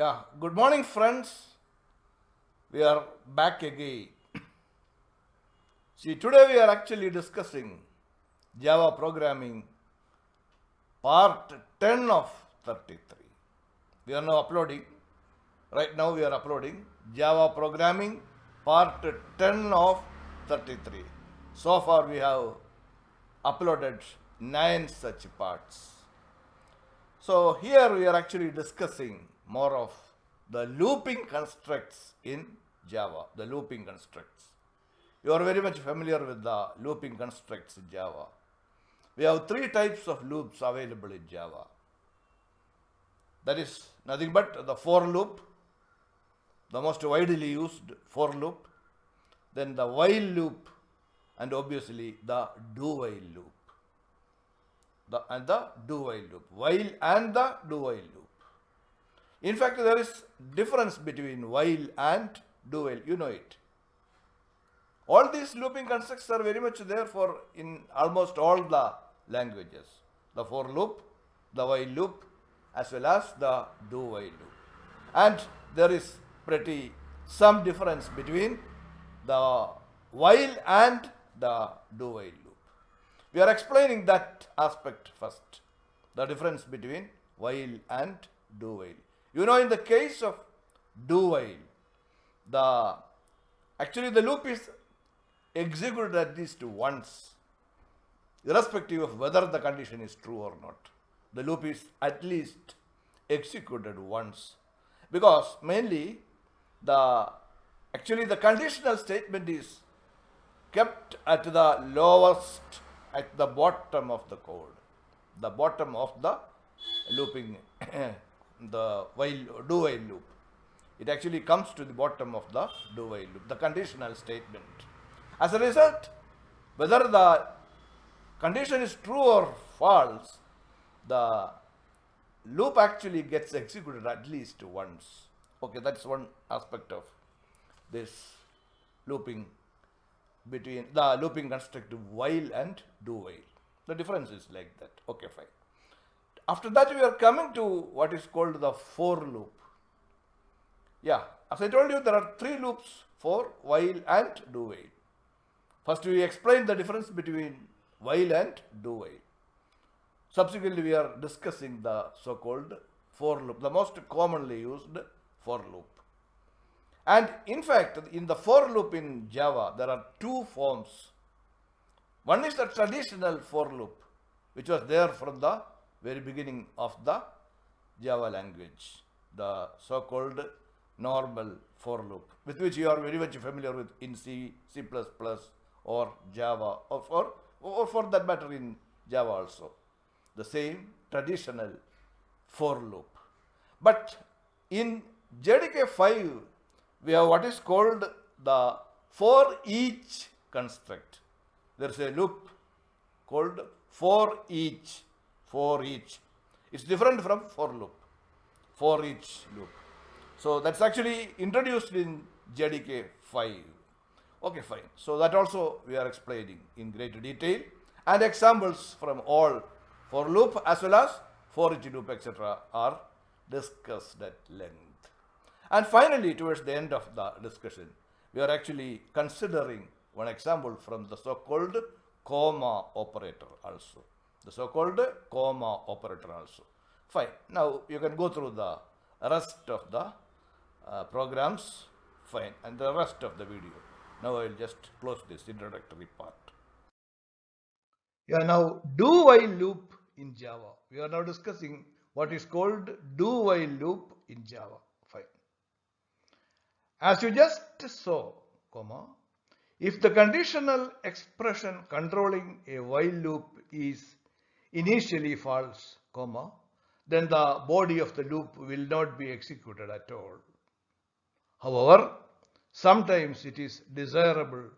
Yeah, good morning, friends. We are back again. See, today we are actually discussing Java programming part 10 of 33. We are now uploading, right now we are uploading Java programming part 10 of 33. So far we have uploaded 9 such parts. So here we are actually discussing more of the looping constructs in Java, the looping constructs. You are very much familiar with the looping constructs in Java. We have 3 types of loops available in Java. That is nothing but the for loop, the most widely used for loop, then the while loop, and obviously the do while loop. The do while loop, while and the do while loop. In fact, there is difference between while and do while. You know it. All these looping constructs are very much there for in almost all the languages. The for loop, the while loop, as well as the do while loop. And there is pretty some difference between the while and the do while loop. We are explaining that aspect first. The difference between while and do while. You know, in the case of do while, actually the loop is executed at least once, irrespective of whether the condition is true or not. The loop is at least executed once, because mainly the conditional statement is kept at the lowest, at the bottom of the code, the bottom of the looping, the do while loop. It actually comes to the bottom of the do while loop, the conditional statement. As a result, whether the condition is true or false, the loop actually gets executed at least once. Okay, that's one aspect of this looping between the looping construct while and do while. The difference is like that. Okay, fine. After that, we are coming to what is called the for loop. Yeah, as I told you, there are 3 loops: for, while, and do while. First, we explain the difference between while and do while. Subsequently, we are discussing the so-called for loop, the most commonly used for loop. And in fact, in the for loop in Java, there are 2 forms. One is the traditional for loop, which was there from the very beginning of the Java language, the so-called normal for loop, with which you are very much familiar with in C, C++, or Java, or for that matter in Java also. The same traditional for loop. But in JDK 5, we have what is called the for each construct. There is a loop called for each. For each. It's different from for loop. For each loop. So that's actually introduced in JDK 5. Okay, fine. So that also we are explaining in great detail, and examples from all for loop as well as for each loop, etc. are discussed at length. And finally, towards the end of the discussion, we are actually considering one example from the so-called comma operator also. The so-called comma operator also. Fine. Now you can go through the rest of the programs. Fine. And the rest of the video. Now I will just close this introductory part. Yeah, now do while loop in Java. We are now discussing what is called do while loop in Java. Fine. As you just saw, comma, if the conditional expression controlling a while loop is initially false, comma, then the body of the loop will not be executed at all. However, sometimes it is desirable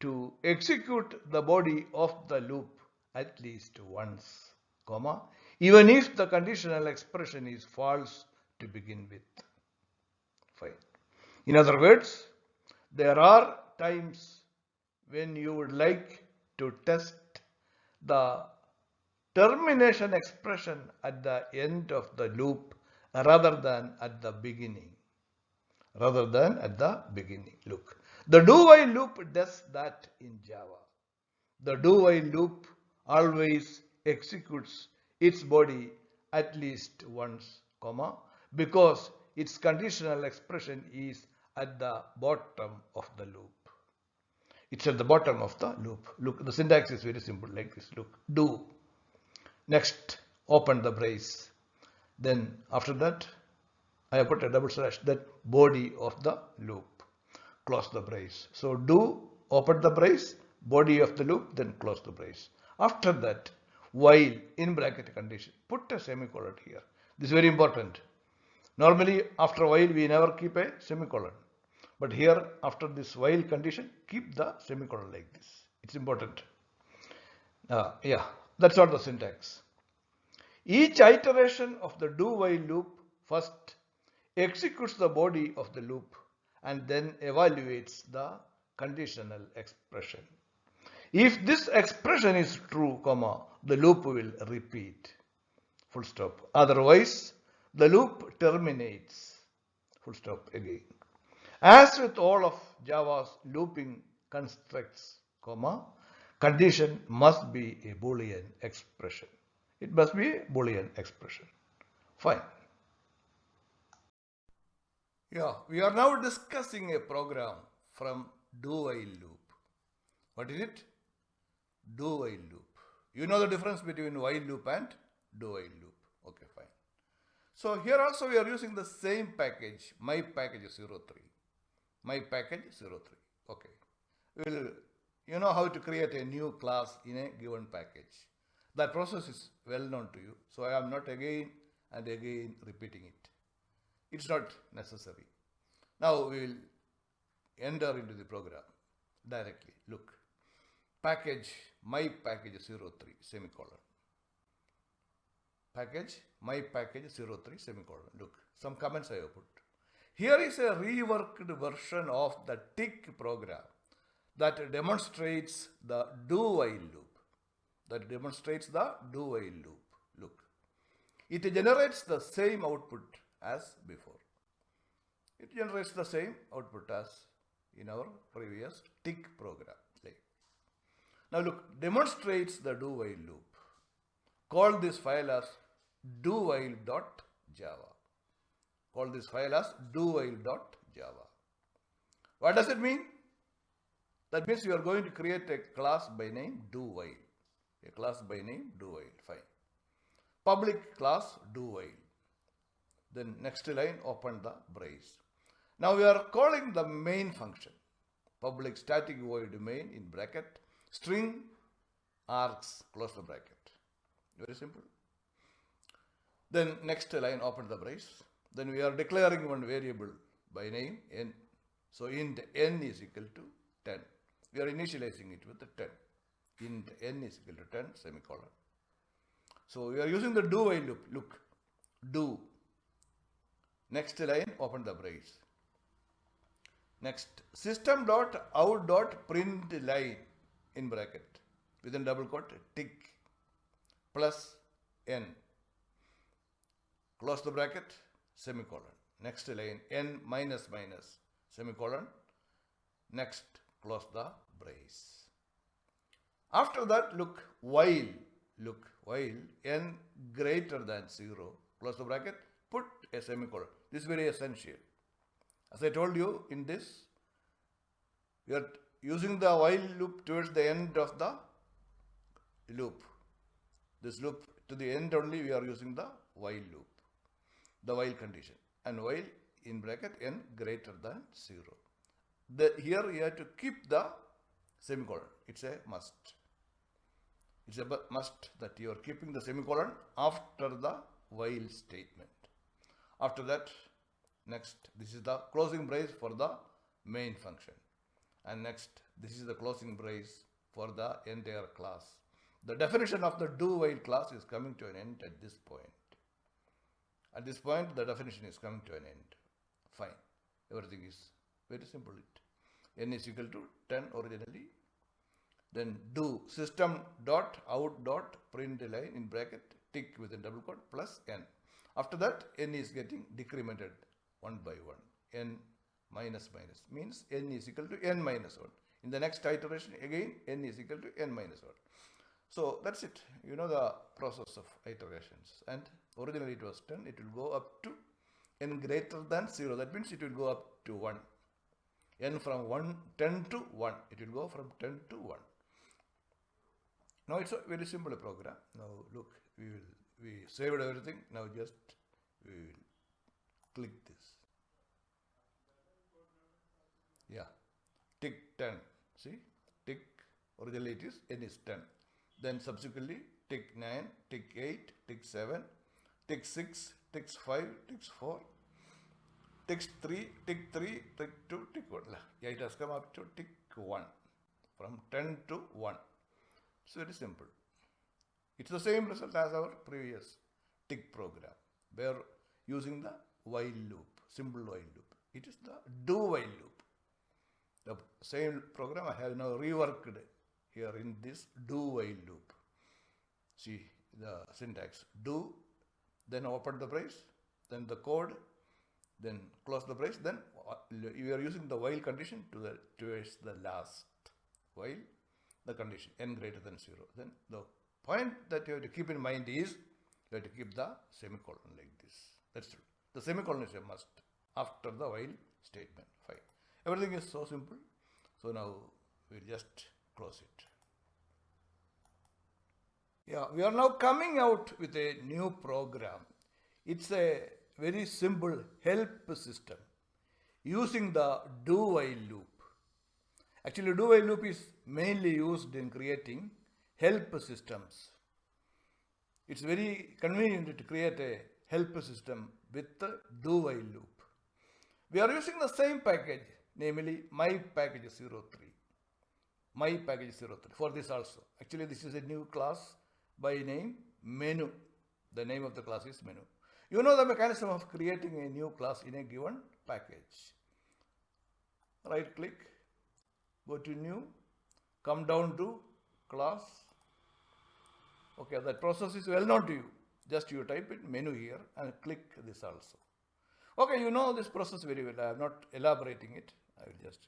to execute the body of the loop at least once, comma, even if the conditional expression is false to begin with. Fine. In other words, there are times when you would like to test the termination expression at the end of the loop rather than at the beginning. Rather than at the beginning. Look, the do while loop does that in Java. The do while loop always executes its body at least once, comma, because its conditional expression is at the bottom of the loop. It's at the bottom of the loop. Look, the syntax is very simple like this. Look, do. Next, open the brace. Then after that, I have put a double slash, that body of the loop. Close the brace. So do, open the brace, body of the loop, then close the brace. After that, while in bracket condition, put a semicolon here. This is very important. Normally, after while, we never keep a semicolon. But here, after this while condition, keep the semicolon like this. It's important. Yeah, that's all the syntax. Each iteration of the do while loop first executes the body of the loop and then evaluates the conditional expression. If this expression is true, comma, the loop will repeat. Full stop. Otherwise, the loop terminates. Full stop again. As with all of Java's looping constructs, comma, condition must be a Boolean expression. It must be a Boolean expression. Fine. Yeah, we are now discussing a program from do while loop. What is it? Do while loop. You know the difference between while loop and do while loop. Okay, fine. So here also we are using the same package, my package 03. My package 03. Okay. You know how to create a new class in a given package. That process is well known to you. So I am not again and again repeating it. It's not necessary. Now we will enter into the program directly. Look, package, my package 03, semicolon. Package, my package 03, semicolon. Look, some comments I have put. Here is a reworked version of the tick program that demonstrates the do while loop. Look, it generates the same output as before. It generates the same output as in our previous tick program. Now look, demonstrates the do while loop. Call this file as dowhile.java. Call this file as dowhile.java. What does it mean? That means you are going to create a class by name dowhile. A class by name dowhile. Fine. Public class dowhile. Then next line, open the brace. Now we are calling the main function. Public static void main in bracket. String args, close the bracket. Very simple. Then next line, open the brace. Then we are declaring one variable by name n. So int n is equal to 10. We are initializing it with the 10. Int n is equal to 10, semicolon. So we are using the do while loop. Look, do. Next line, open the brace. Next, system.out.println in bracket within double quote tick plus n. Close the bracket, semicolon. Next line, n minus minus, semicolon. Next, close the brace. After that, look, while n greater than 0, close the bracket, put a semicolon. This is very essential. As I told you, in this, we are using the while loop towards the end of the loop. This loop to the end only we are using the while loop, the while condition, and while in bracket n greater than 0. Here you have to keep the semicolon. It's a must. It's a must that you are keeping the semicolon after the while statement. After that, next, this is the closing brace for the main function. And next, this is the closing brace for the entire class. The definition of the do while class is coming to an end at this point. At this point, the definition is coming to an end. Fine. Everything is very simple. N is equal to 10 originally. Then do system.out.println in bracket tick within double quote plus n. After that, n is getting decremented one by one. N minus minus means n is equal to n minus 1. In the next iteration, again, n is equal to n minus 1. So that's it. You know the process of iterations. And originally it was 10. It will go up to n greater than 0. That means it will go up to 1. N from 10 to 1. It will go from 10 to 1. Now it's a very simple program. Now look, we saved everything. Now just we will click this. Yeah, tick 10. See, tick, originally it is n is 10. Then subsequently tick 9, tick 8, tick 7, tick 6, tick 5, tick 4, tick 3, tick 3, tick 2, tick 1. Yeah, it has come up to tick 1. From 10 to 1. It's very simple. It's the same result as our previous tick program. We are using the while loop, simple while loop. It is the do while loop. The same program I have now reworked here in this do while loop. See the syntax: do, then open the brace, then the code, then close the brace, then you are using the while condition towards the last while the condition n greater than 0. Then the point that you have to keep in mind is you have to keep the semicolon like this. That's true. The semicolon is a must after the while statement. Fine. Everything is so simple. So now we'll just close it. Yeah, we are now coming out with a new program. It's a very simple help system using the do while loop. Actually, do while loop is mainly used in creating help systems. It's very convenient to create a help system with the do while loop. We are using the same package, namely my package 03. My package 03 for this also. Actually, this is a new class by name menu. The name of the class is menu. You know the mechanism of creating a new class in a given package. Right click, go to new, come down to class. Okay, that process is well known to you. Just you type it menu here and click this also. Okay, you know this process very well. I am not elaborating it. I will just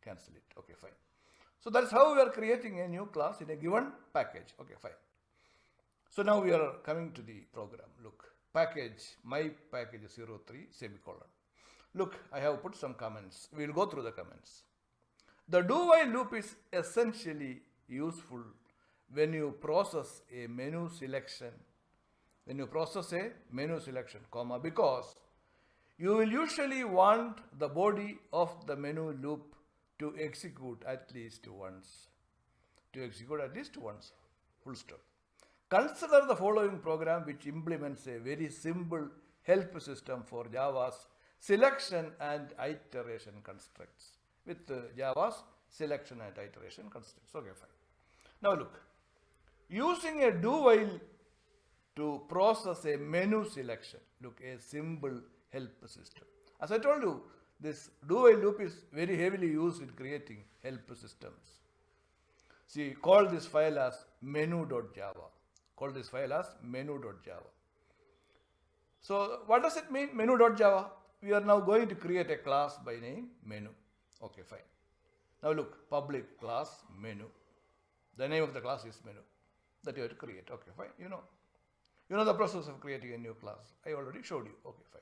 cancel it. Okay, fine. So that's how we are creating a new class in a given package. Okay, fine. So now we are coming to the program. Look, package, my package 03 semicolon. Look, I have put some comments. We will go through the comments. The do while loop is essentially useful when you process a menu selection. When you process a menu selection, comma, because you will usually want the body of the menu loop to execute at least once. To execute at least once. Full stop. Consider the following program which implements a very simple help system for Java's selection and iteration constructs. With Java's selection and iteration constructs. Okay, fine. Now look, using a do while to process a menu selection. Look, a simple help system. As I told you, this do while loop is very heavily used in creating help systems. See, call this file as menu.java. Call this file as menu.java. So what does it mean, menu.java? We are now going to create a class by name menu. Okay, fine. Now look, public class menu. The name of the class is menu that you have to create. Okay, fine. You know the process of creating a new class. I already showed you. Okay, fine.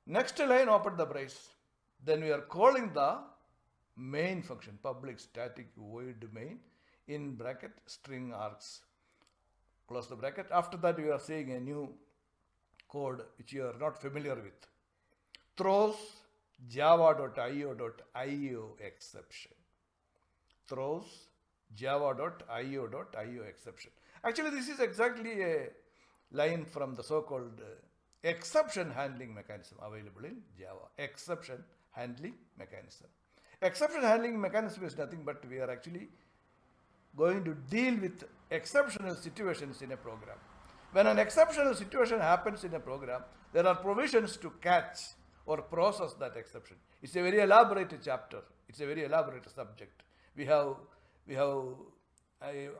Next line, open the brace. Then we are calling the main function, public static void main, in bracket string args. Close the bracket. After that, we are saying a new code which you are not familiar with. Throws java.io.io exception. Throws java.io.io exception. Actually, this is exactly a line from the so-called exception handling mechanism available in Java. Exception handling mechanism. Exception handling mechanism is nothing but we are actually going to deal with exceptional situations in a program. When an exceptional situation happens in a program, there are provisions to catch or process that exception. It's a very elaborate chapter. It's a very elaborate subject. We have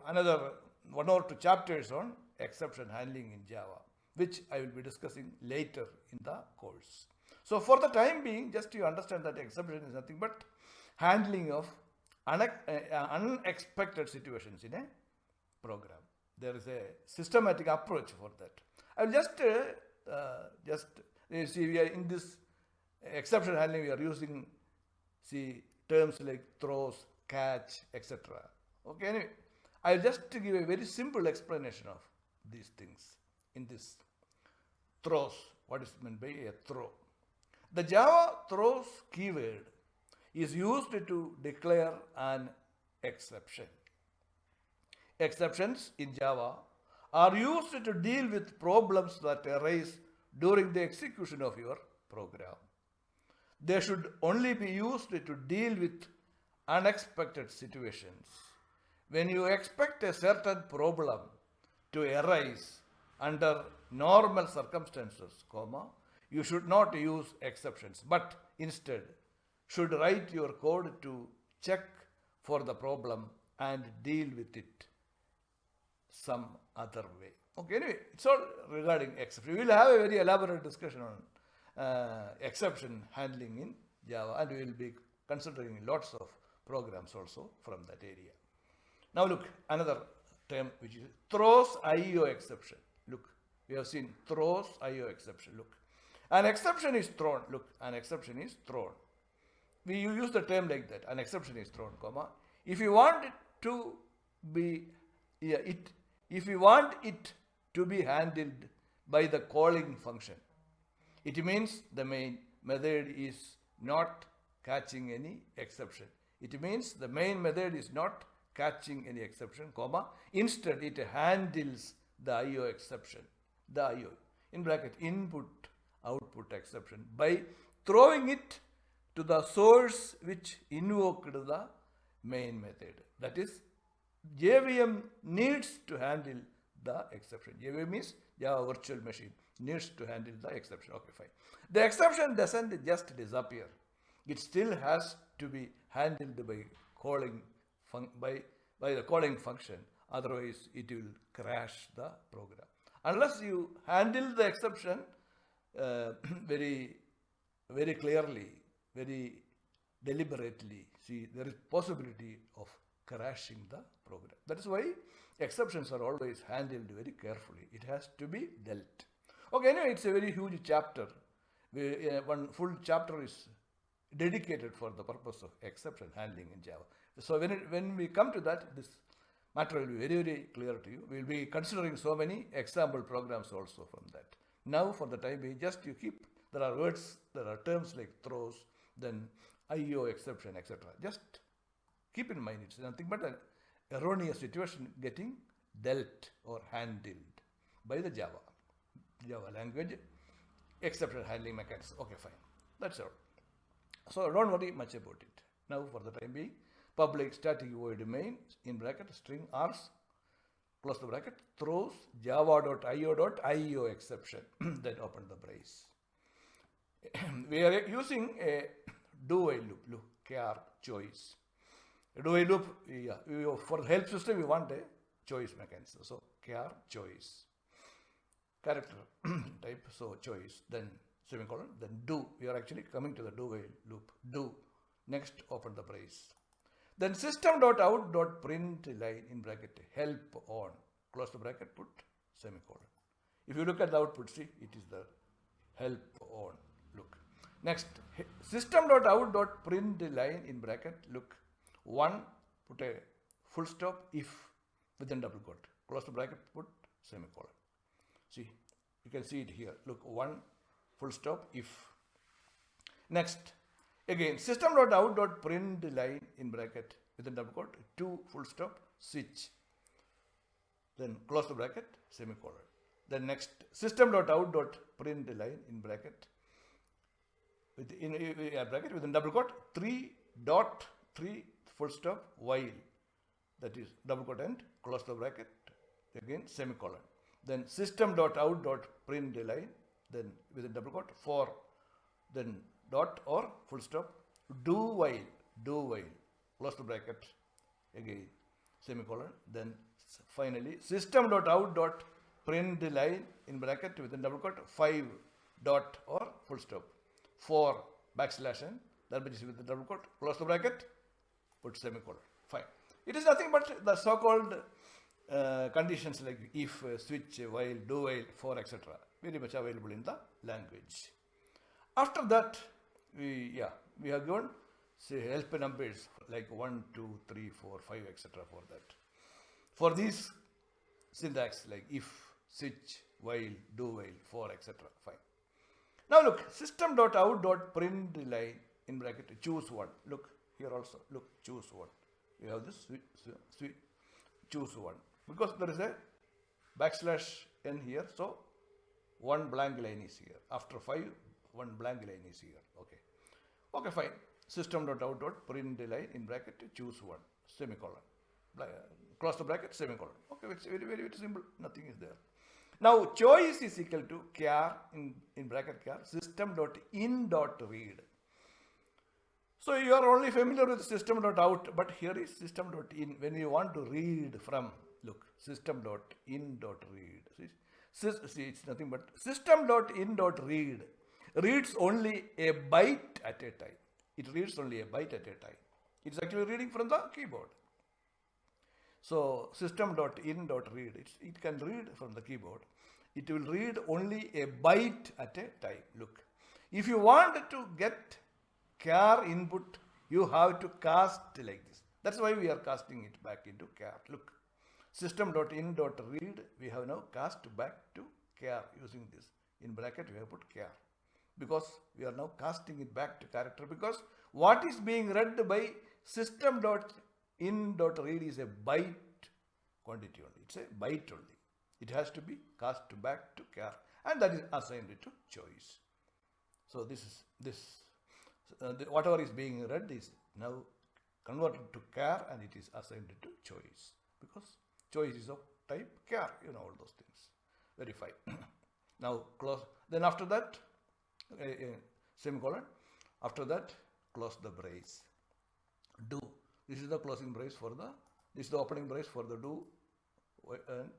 another 1 or 2 chapters on exception handling in Java. which I will be discussing later in the course. So for the time being, just you understand that exception is nothing but handling of unexpected situations in a program. There is a systematic approach for that. I will just see, we are in this exception handling, we are using terms like throws, catch, etc. Okay, anyway, I will just give a very simple explanation of these things in this throws. What is meant by a throw? The Java throws keyword is used to declare an exception. Exceptions in Java are used to deal with problems that arise during the execution of your program. They should only be used to deal with unexpected situations. When you expect a certain problem to arise under normal circumstances, you should not use exceptions, but instead should write your code to check for the problem and deal with it some other way. Okay, anyway, it's all regarding exception. We will have a very elaborate discussion on exception handling in Java, and we will be considering lots of programs also from that area. Now look, another term which is throws IO exception. Look, we have seen throws IO exception. Look, an exception is thrown. Look, an exception is thrown. We use the term like that. An exception is thrown, if you want it to be if you want it to be handled by the calling function, it means the main method is not catching any exception. It means the main method is not catching any exception, instead it handles the IO exception, the IO, in bracket, input output exception, by throwing it to the source which invoked the main method. That is, JVM needs to handle the exception. JVM means Java Virtual Machine needs to handle the exception. Okay, fine. The exception doesn't just disappear. It still has to be handled by calling by the calling function. Otherwise, it will crash the program. Unless you handle the exception very clearly, very deliberately, there is possibility of crashing the program. That is why exceptions are always handled very carefully. It has to be dealt. Okay, anyway, it's a very huge chapter. One full chapter is dedicated for the purpose of exception handling in Java. So when we come to that, this matter will be very clear to you. We will be considering so many example programs also from that. Now, for the time being, just you keep, there are words, there are terms like throws, then IO exception, etc. Just keep in mind, it's nothing but an erroneous situation getting dealt or handled by the Java language exception handling mechanism. Okay, fine. That's all. So don't worry much about it. Now, for the time being, public static void main in bracket string ars close the bracket throws java.io.io exception then open the brace. We are using a do while loop, char choice. A do while loop, for help system we want a choice mechanism. So char choice, character type, so choice, then semicolon, then do. We are actually coming to the do while loop. Do. Next, open the brace. Then system.out.print line in bracket help on, close the bracket, put semicolon. If you look at the output, see, it is the help on. Look. Next, system.out.print line in bracket, look, 1, put a full stop, if, within double quote, close the bracket, put semicolon. See, you can see it here. Look, 1, full stop, if. Next, again, system.out.print line in bracket, within double quote, 2, full stop, switch. Then close the bracket, semicolon. Then next, system.out.print line in bracket, bracket within double quote, 3.3 full stop while, that is double quote and close the bracket, again semicolon. Then system.out.print line, then within double quote, 4, then dot or full stop, do while, close the bracket, again semicolon. Then finally system.out.print print the line in bracket within double quote 5 dot or full stop 4 backslash n, that which is with the double quote, close the bracket, put semicolon. Fine. It is nothing but the so-called conditions like if, switch, while, do while, for, etc. Very much available in the language. After that, we have given say help numbers like 1, 2, 3, 4, 5, etc. for that. For these syntax like if, switch, while, do while, for, etc. Fine. Now look, system.out.println in bracket, choose one. Look here also, look, choose one. We have this choose one. Because there is a backslash n here, so one blank line is here. After 5, one blank line is here. Okay. Okay, fine. System.out.println in bracket, choose one, semicolon. Close the bracket, semicolon. Okay, it's very, very, very simple. Nothing is there. Now, choice is equal to char in bracket char system.in.read. So you are only familiar with system.out, but here is system.in. When you want to read from, look, system.in.read. See, it's nothing but system.in.read reads only a byte at a time. It reads only a byte at a time. It's actually reading from the keyboard. So system.in.read, it can read from the keyboard. It will read only a byte at a time. Look, if you want to get char input, you have to cast like this. That's why we are casting it back into char. Look, system.in.read, we have now cast back to char using this. In bracket, we have put char. Because we are now casting it back to character, because what is being read by system.in.read is a byte quantity only. It's a byte only. It has to be cast back to char, and that is assigned to choice. So this is whatever is being read is now converted to char, and it is assigned to choice, because choice is of type char. You know all those things. Very fine. Now close. Then after that, semicolon. After that, close the brace. Do. This is the closing brace for the. This is the opening brace for the do,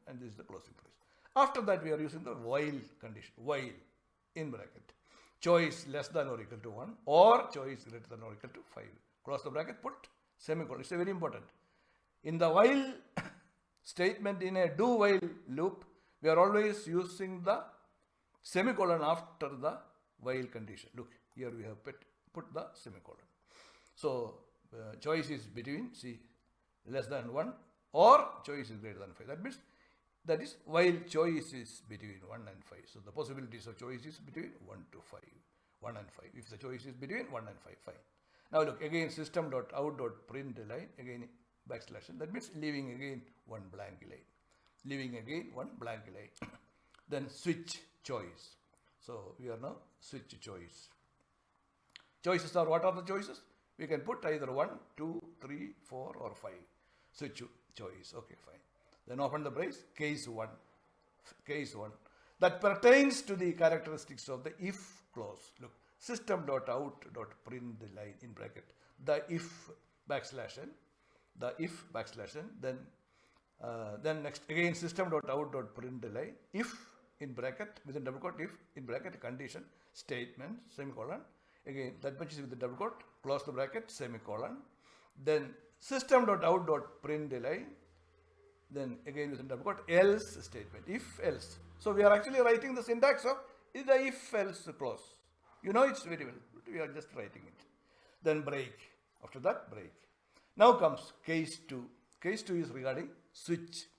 and this is the closing brace. After that, we are using the while condition. While in bracket. Choice less than or equal to 1 or choice greater than or equal to 5. Close the bracket, put semicolon. It's a very important. In the while statement in a do while loop, we are always using the semicolon after the while condition. Look, here we have put the semicolon. So choice is between less than 1 or choice is greater than 5. That means that is while choice is between 1 and 5. So the possibilities of choice is between 1 to 5. 1 and 5. If the choice is between 1 and 5, fine. Now look, again system.out.println, again backslash. That means leaving again one blank line. Leaving again one blank line. Then switch choice. So we are now switch choice. Choices are, what are the choices? We can put either 1, 2, 3, 4 or 5. Switch choice. Okay, fine. Then open the brace, case 1. Case 1. That pertains to the characteristics of the if clause. Look, system.out.println in bracket. The if backslash n. The if backslash n. Then next again system.out.println if in bracket within double quote, if in bracket condition statement semicolon. Again that much is with the double quote, close the bracket, semicolon. Then system.out.println, then again within double quote, else statement, if else. So we are actually writing the syntax of is the if else clause. You know it's very well. We are just writing it. Then break. After that, break. Now comes case 2. Case 2 is regarding switch.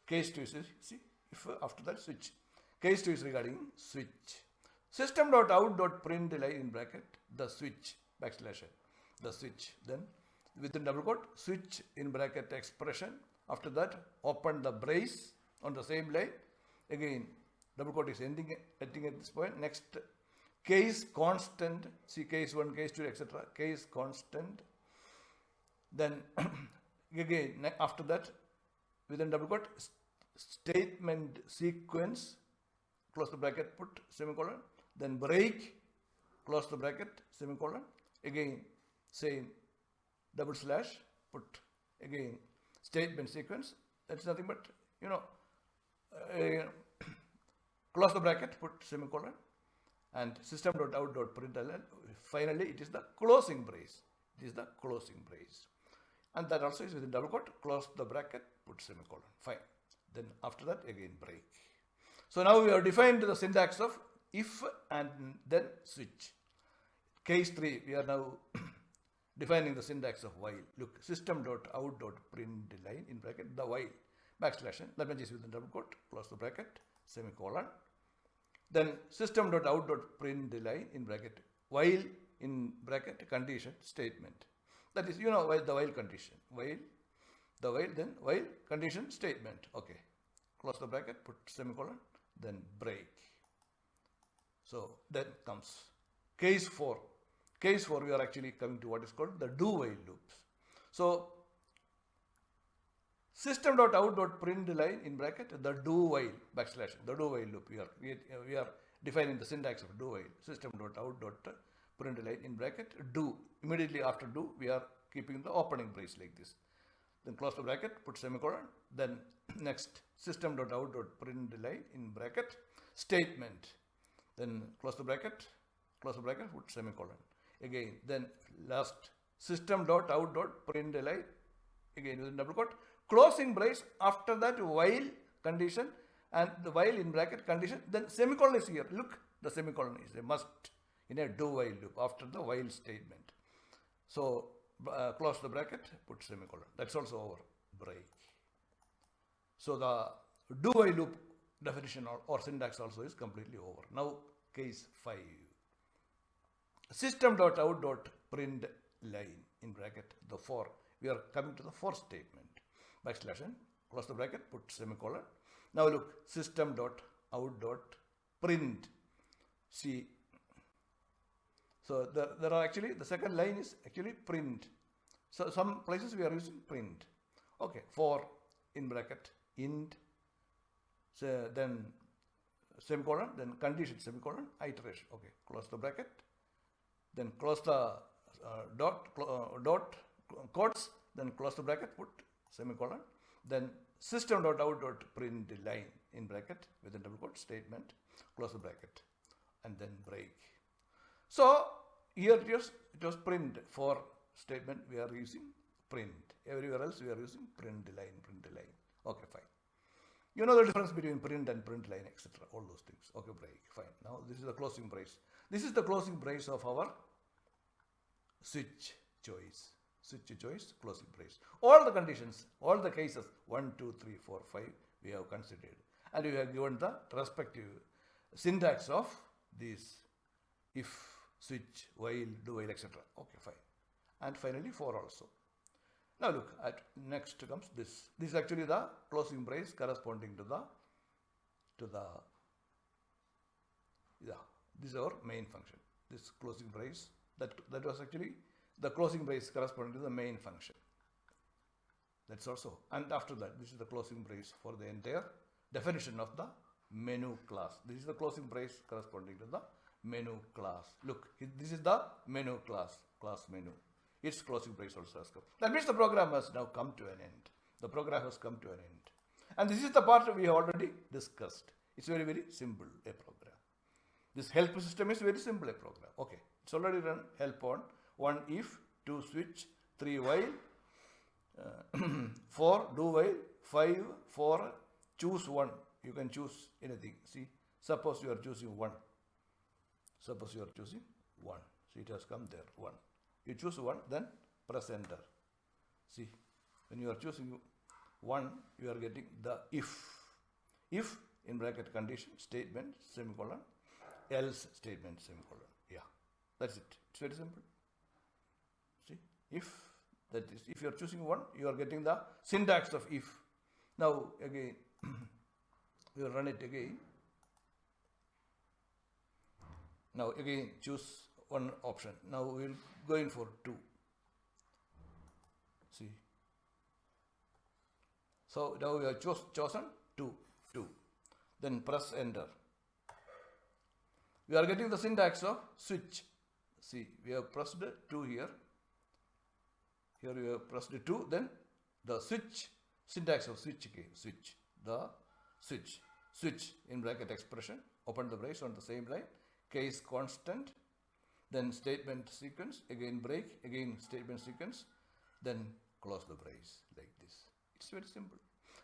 Case 2 is, if after that switch. Case 2 is regarding switch. System.out.println in bracket, the switch, backslash n, the switch. Then within double quote, switch in bracket expression. After that, open the brace on the same line. Again, double quote is ending at this point. Next, case constant. See case 1, case 2, etc. Case constant. Then again, after that, within double quote, statement sequence. Close the bracket, put semicolon. Then break, close the bracket, semicolon. Again, same double slash, put again statement sequence. That's nothing but, close the bracket, put semicolon, and system.out.println. Finally, it is the closing brace. It is the closing brace. And that also is within double quote, close the bracket, put semicolon. Fine. Then after that, again break. So now we have defined the syntax of if and then switch. Case 3, we are now defining the syntax of while. Look, system.out.println in bracket, the while, backslash n, that means is within double quote, close the bracket, semicolon. Then system.out.println in bracket, while in bracket, condition, statement. That is, you know, while the while condition. While, the while, then while condition, statement. Okay. Close the bracket, put semicolon, then break. So then comes case 4. Case 4, we are actually coming to what is called the do-while loops. So system.out.println in bracket, the do-while, backslash, the do-while loop. We are defining the syntax of do-while. System.out.println in bracket, do. Immediately after do, we are keeping the opening brace like this. Then close the bracket, put semicolon. Then next, system.out.println in bracket, statement. Then close the bracket, put semicolon. Again, then last, system.out.println, again within double quote, closing brace, after that while condition, and the while in bracket condition, then semicolon is here. Look, the semicolon is a must in a do-while loop after the while statement. So close the bracket, put semicolon. That's also over. Break. So the do-while loop definition or syntax also is completely over. Now case 5. System.out.println in bracket, the for. We are coming to the for statement. Backslash n, close the bracket, put semicolon. Now look, system.out.print. See, so there are actually, the second line is actually print. So some places we are using print. Okay, for in bracket, int, so then semicolon, then condition, semicolon, iteration. Okay, close the bracket. Then close the dot quotes, then close the bracket, put semicolon. Then system.out.println in bracket within double quote statement, close the bracket, and then break. So here it was print. For statement we are using print. Everywhere else we are using print line. Okay, fine. You know the difference between print and print line, etc. All those things. Okay, break. Fine. Now this is the closing brace. This is the closing brace of our switch choice. Switch choice, closing brace. All the conditions, all the cases, 1, 2, 3, 4, 5, we have considered. And we have given the respective syntax of these if, switch, while, do while, etc. Okay, fine. And finally, for also. Now look, at next comes this. This is actually the closing brace corresponding to the this is our main function. This closing brace, that was actually the closing brace corresponding to the main function. That's also, and after that, this is the closing brace for the entire definition of the menu class. This is the closing brace corresponding to the menu class. Look, this is the menu class menu. Its closing brace also has come. That means the program has now come to an end. The program has come to an end. And this is the part we have already discussed. It's very, very simple, a program. This help system is very simple, a program. Okay, it's already run help on 1 if, 2 switch, 3 while, 4 do while, 5 for, choose 1. You can choose anything. See, suppose you are choosing 1. Suppose you are choosing 1. See, it has come there, 1. You choose 1, then press enter. See, when you are choosing 1, you are getting the if. If in bracket condition, statement, semicolon, else statement, semicolon. Yeah, that's it. It's very simple. See, if, that is, if you are choosing 1, you are getting the syntax of if. Now again, we will run it again. Now again, choose one option. Now we will go in for 2. See. So now we have chosen 2. Then press enter. We are getting the syntax of switch. See, we have pressed 2 here. Here we have pressed 2. Then the switch, syntax of switch again. Switch. The switch. switch in bracket expression, open the brace on the same line, case constant, then statement sequence, again break, again statement sequence, then close the brace like this. It's very simple.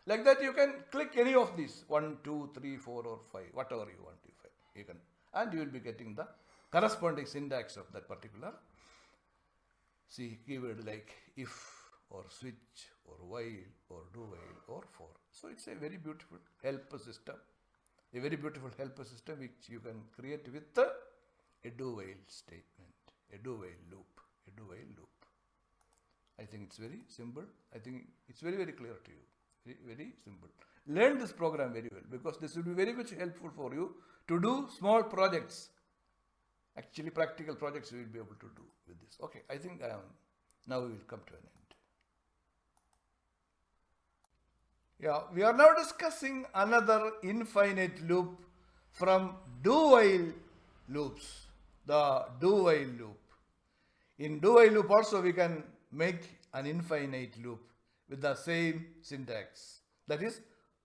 Like that you can click any of these 1, 2, 3, 4 or 5, whatever you want. You can, and you will be getting the corresponding syntax of that particular keyword like if or switch or while or do while or for. So it's a very beautiful helper system, which you can create with a do while statement, a do while loop. I think it's very simple. I think it's very, very clear to you. Very simple. Learn this program very well, because this will be very much helpful for you to do small projects. Actually, practical projects you will be able to do with this. Okay, I think now we will come to an end. Yeah, we are now discussing another infinite loop from do while loops, the do while loop. In do while loop also we can make an infinite loop with the same syntax, that is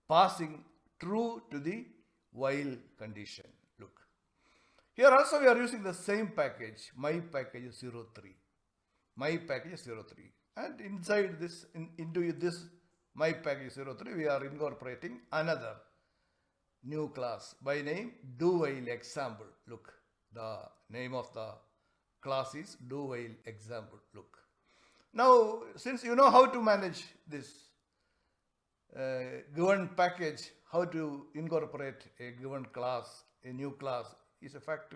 passing true to the while condition. Look, here also we are using the same package, my package 03, and inside this, into this my package 03, we are incorporating another new class by name do while example. Look, the name of the class is do while example. Look, now since you know how to manage this given package, how to incorporate a given class, a new class is a fact,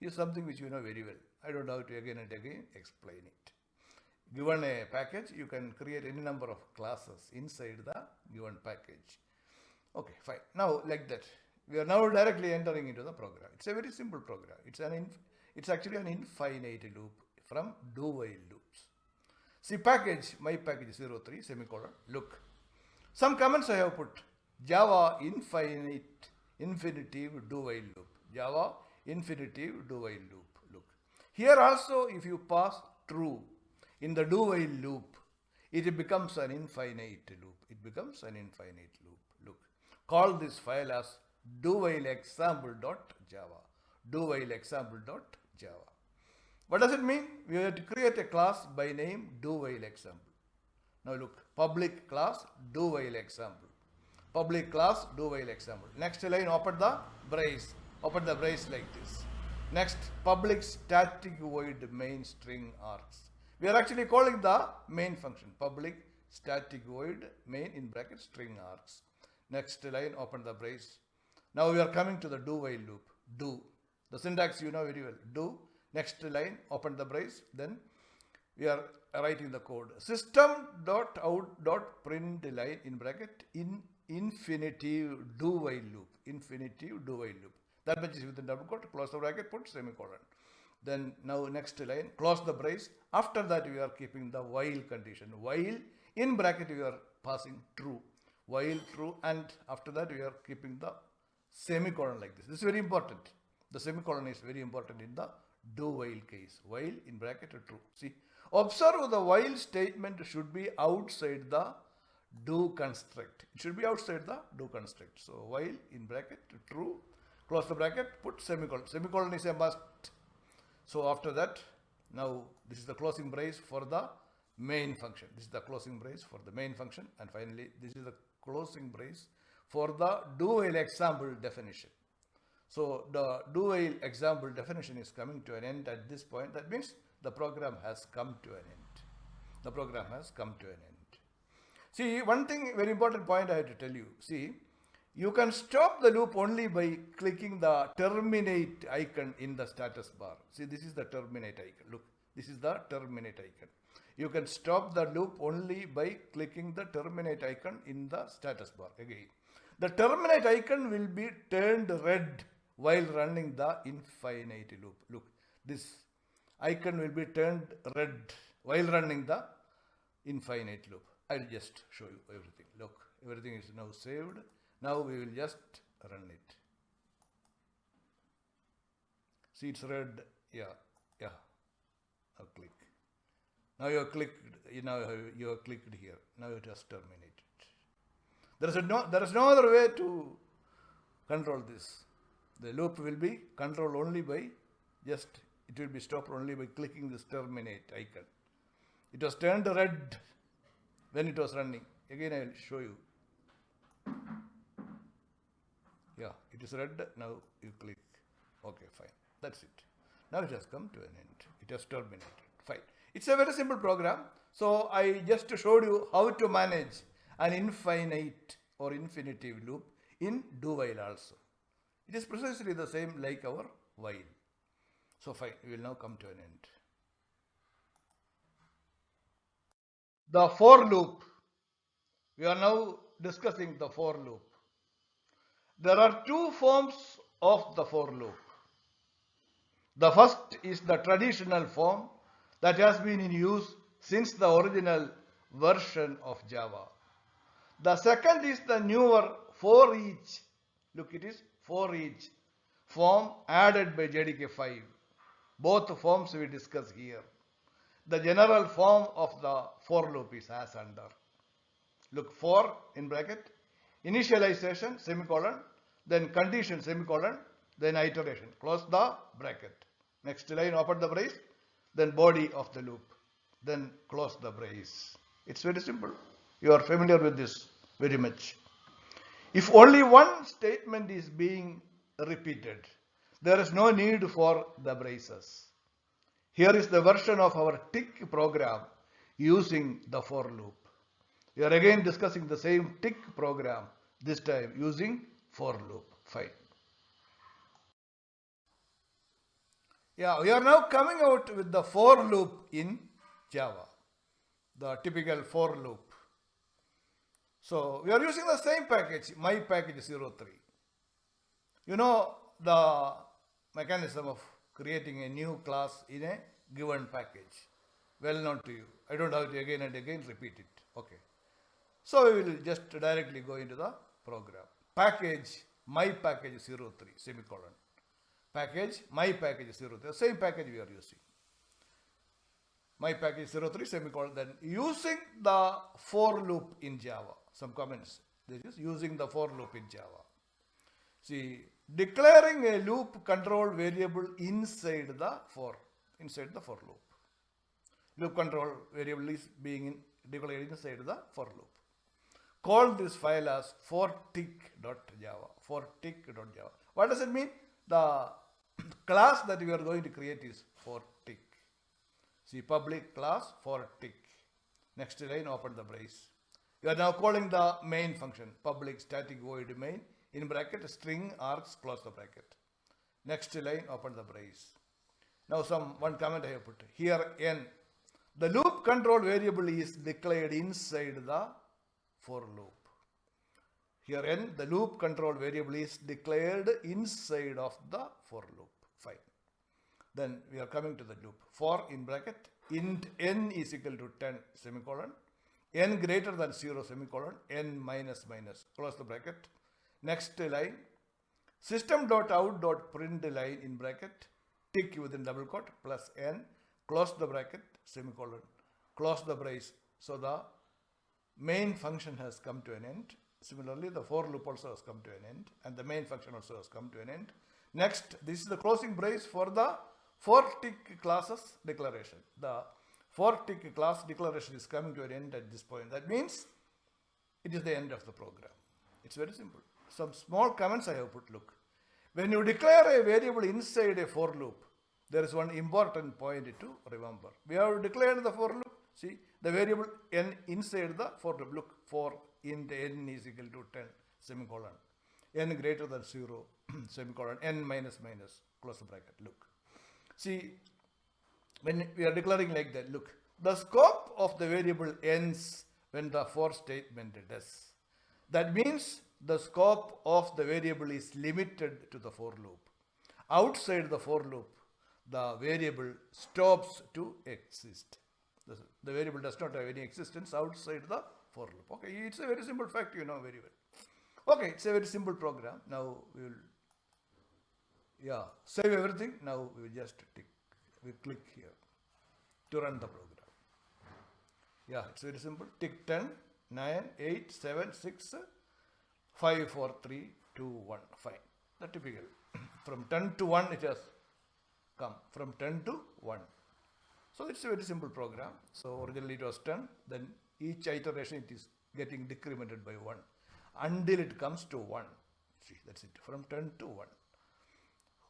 is something which you know very well. I don't have to again and again explain it. Given a package, you can create any number of classes inside the given package. Okay, fine. Now, like that, we are now directly entering into the program. It's a very simple program. It's actually an infinite loop from do while loops. See, package, my package 03, semicolon. Look, some comments I have put. Java infinitive do while loop. Java infinitive do while loop. Look, here also if you pass true in the do while loop, it becomes an infinite loop. Look, call this file as do while example.java. What does it mean? We have to create a class by name do while example. Now look, public class do while example. Next line, open the brace like this. Next, public static void main string args. We are actually calling the main function, public static void main in bracket string args. Next line, open the brace. Now we are coming to the do while loop. Do, the syntax you know very well. Do, next line, open the brace. Then we are writing the code. System.out.println in bracket in infinitive do while loop. That much is within double quote, close the bracket, put semicolon. Then now next line, close the brace. After that we are keeping the while condition. While in bracket we are passing true. While true, and after that we are keeping the semicolon like this. This is very important. The semicolon is very important in the do while case. While in bracket true. See, observe the while statement should be outside the do construct. It should be outside the do construct. So while in bracket true, close the bracket, put semicolon. Semicolon is a must. So after that, now this is the closing brace for the main function. And finally, this is the closing brace for the do while example definition. So the do while example definition is coming to an end at this point. That means the program has come to an end. See, one thing, very important point I have to tell you. See, you can stop the loop only by clicking the terminate icon in the status bar. See, this is the terminate icon. Look, this is the terminate icon. You can stop the loop only by clicking the terminate icon in the status bar. Again, the terminate icon will be turned red while running the infinite loop. Look, this icon will be turned red while running the infinite loop. I'll just show you everything. Look, everything is now saved. Now we will just run it. See, it's red. Yeah. Now click. Now you have clicked. You have clicked here. Now it has terminated. There is no other way to control this. The loop will be controlled only by it will be stopped only by clicking this terminate icon. It was turned red when it was running. Again, I will show you. Yeah, it is red. Now you click. Okay, fine. That's it. Now it has come to an end. It has terminated. Fine. It's a very simple program. So I just showed you how to manage an infinite or infinitive loop in do while also. It is precisely the same like our while. So fine, we will now come to an end. The for loop. We are now discussing the for loop. There are two forms of the for loop. The first is the traditional form that has been in use since the original version of Java. The second is the newer for each. Look, it is for each form added by JDK 5. Both forms we discuss here. The general form of the for loop is as under. Look, for in bracket, initialization semicolon, then condition semicolon, then iteration. Close the bracket. Next line, open the brace, then body of the loop, then close the brace. It's very simple. You are familiar with this very much. If only one statement is being repeated, there is no need for the braces. Here is the version of our tick program using the for loop. We are again discussing the same tick program, this time using for loop. Fine. Yeah, we are now coming out with the for loop in Java, the typical for loop. So we are using the same package, my package 03. You know the mechanism of creating a new class in a given package. Well known to you. I don't have to again and again repeat it. Okay. So we will just directly go into the program. Package, my package 03, semicolon. Package, my package 03. The same package we are using. My package 03, semicolon. Then using the for loop in Java. Some comments. This is using the for loop in Java. See, declaring a loop control variable inside the for loop. Loop control variable is being declared inside the for loop. Call this file as fortick.java. Fortick.java. What does it mean? The class that we are going to create is fortick. See, public class fortick. Next line, open the brace. You are now calling the main function, public static void main, in bracket, string args, close the bracket. Next line, open the brace. Now one comment I have put here, n. The loop control variable is declared inside the for loop. Here n, the loop control variable is declared inside of the for loop. Fine. Then we are coming to the loop. For in bracket, int n is equal to 10 semicolon, n greater than 0 semicolon, n minus minus, close the bracket. Next line, system.out.println in bracket, tick within double quote, plus n, close the bracket, semicolon, close the brace. So the main function has come to an end. Similarly, the for loop also has come to an end, and the main function also has come to an end. Next, this is the closing brace for the fortick classes declaration. The fortick class declaration is coming to an end at this point. That means it is the end of the program. It's very simple. Some small comments I have put. Look, when you declare a variable inside a for loop, there is one important point to remember. We have declared the for loop. See, the variable n inside the for loop. Look, for int n is equal to 10 semicolon, n greater than 0 semicolon, n minus minus, close the bracket. Look, see, when we are declaring like that, look, the scope of the variable ends when the for statement does. That means the scope of the variable is limited to the for loop. Outside the for loop, the variable stops to exist. The variable does not have any existence outside the for loop. Okay, it's a very simple fact, you know very well. Okay, it's a very simple program. Now we will, save everything. Now we will just click here to run the program. Yeah, it's very simple. Tick 10, 9, 8, 7, 6, 5, 4, 3, to 1. Fine. The typical. From 10 to 1 it has come. From 10 to 1. So it's a very simple program. So originally it was 10. Then each iteration it is getting decremented by 1 until it comes to 1. See, that's it. From 10 to 1.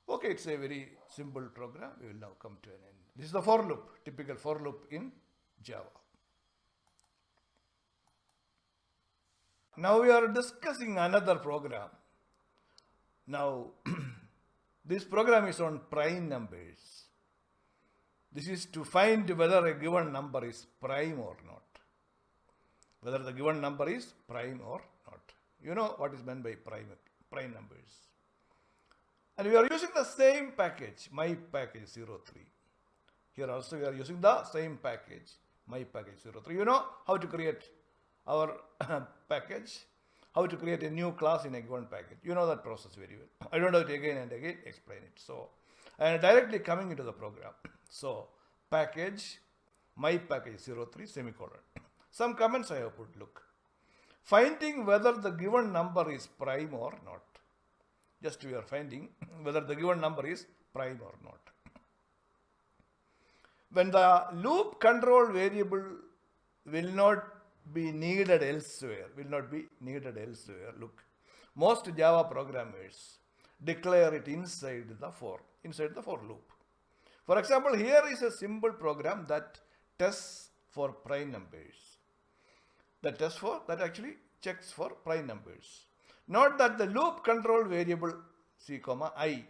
Okay, it's a very simple program. We will now come to an end. This is the for loop. Typical for loop in Java. Now we are discussing another program. Now, this program is on prime numbers. This is to find whether a given number is prime or not. Whether the given number is prime or not. You know what is meant by prime numbers. And we are using the same package, my package 03. Here also we are using the same package, my package 03. You know how to create our package, how to create a new class in a given package. You know that process very well. I don't have to again and again explain it. So I am directly coming into the program. So package, my package 03 semicolon. Some comments I have put, look. Finding whether the given number is prime or not. Just we are finding whether the given number is prime or not. When the loop control variable will not be needed elsewhere, look, most Java programmers declare it inside the for loop. For example, here is a simple program that tests for prime numbers. That actually checks for prime numbers. Note that the loop control variable c, I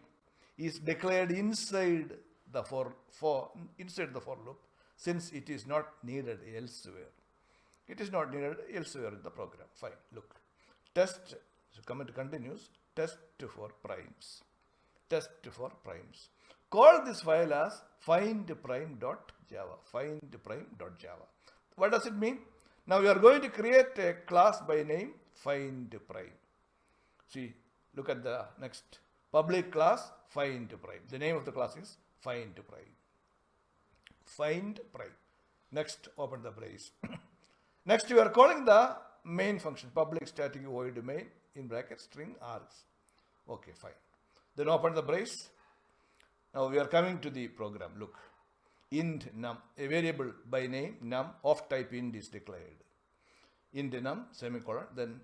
is declared inside the for loop, since it is not needed elsewhere. It is not needed elsewhere in the program. Fine. Look. Test. So comment continues. Test for primes. Test for primes. Call this file as findprime.java. Findprime.java. What does it mean? Now we are going to create a class by name findPrime. See, look at the next public class findPrime. The name of the class is findPrime. FindPrime. Next, open the brace. Next, we are calling the main function public static void main in bracket string args. Okay, fine. Then open the brace. Now we are coming to the program. Look, int num, a variable by name num of type int is declared. Int num semicolon. Then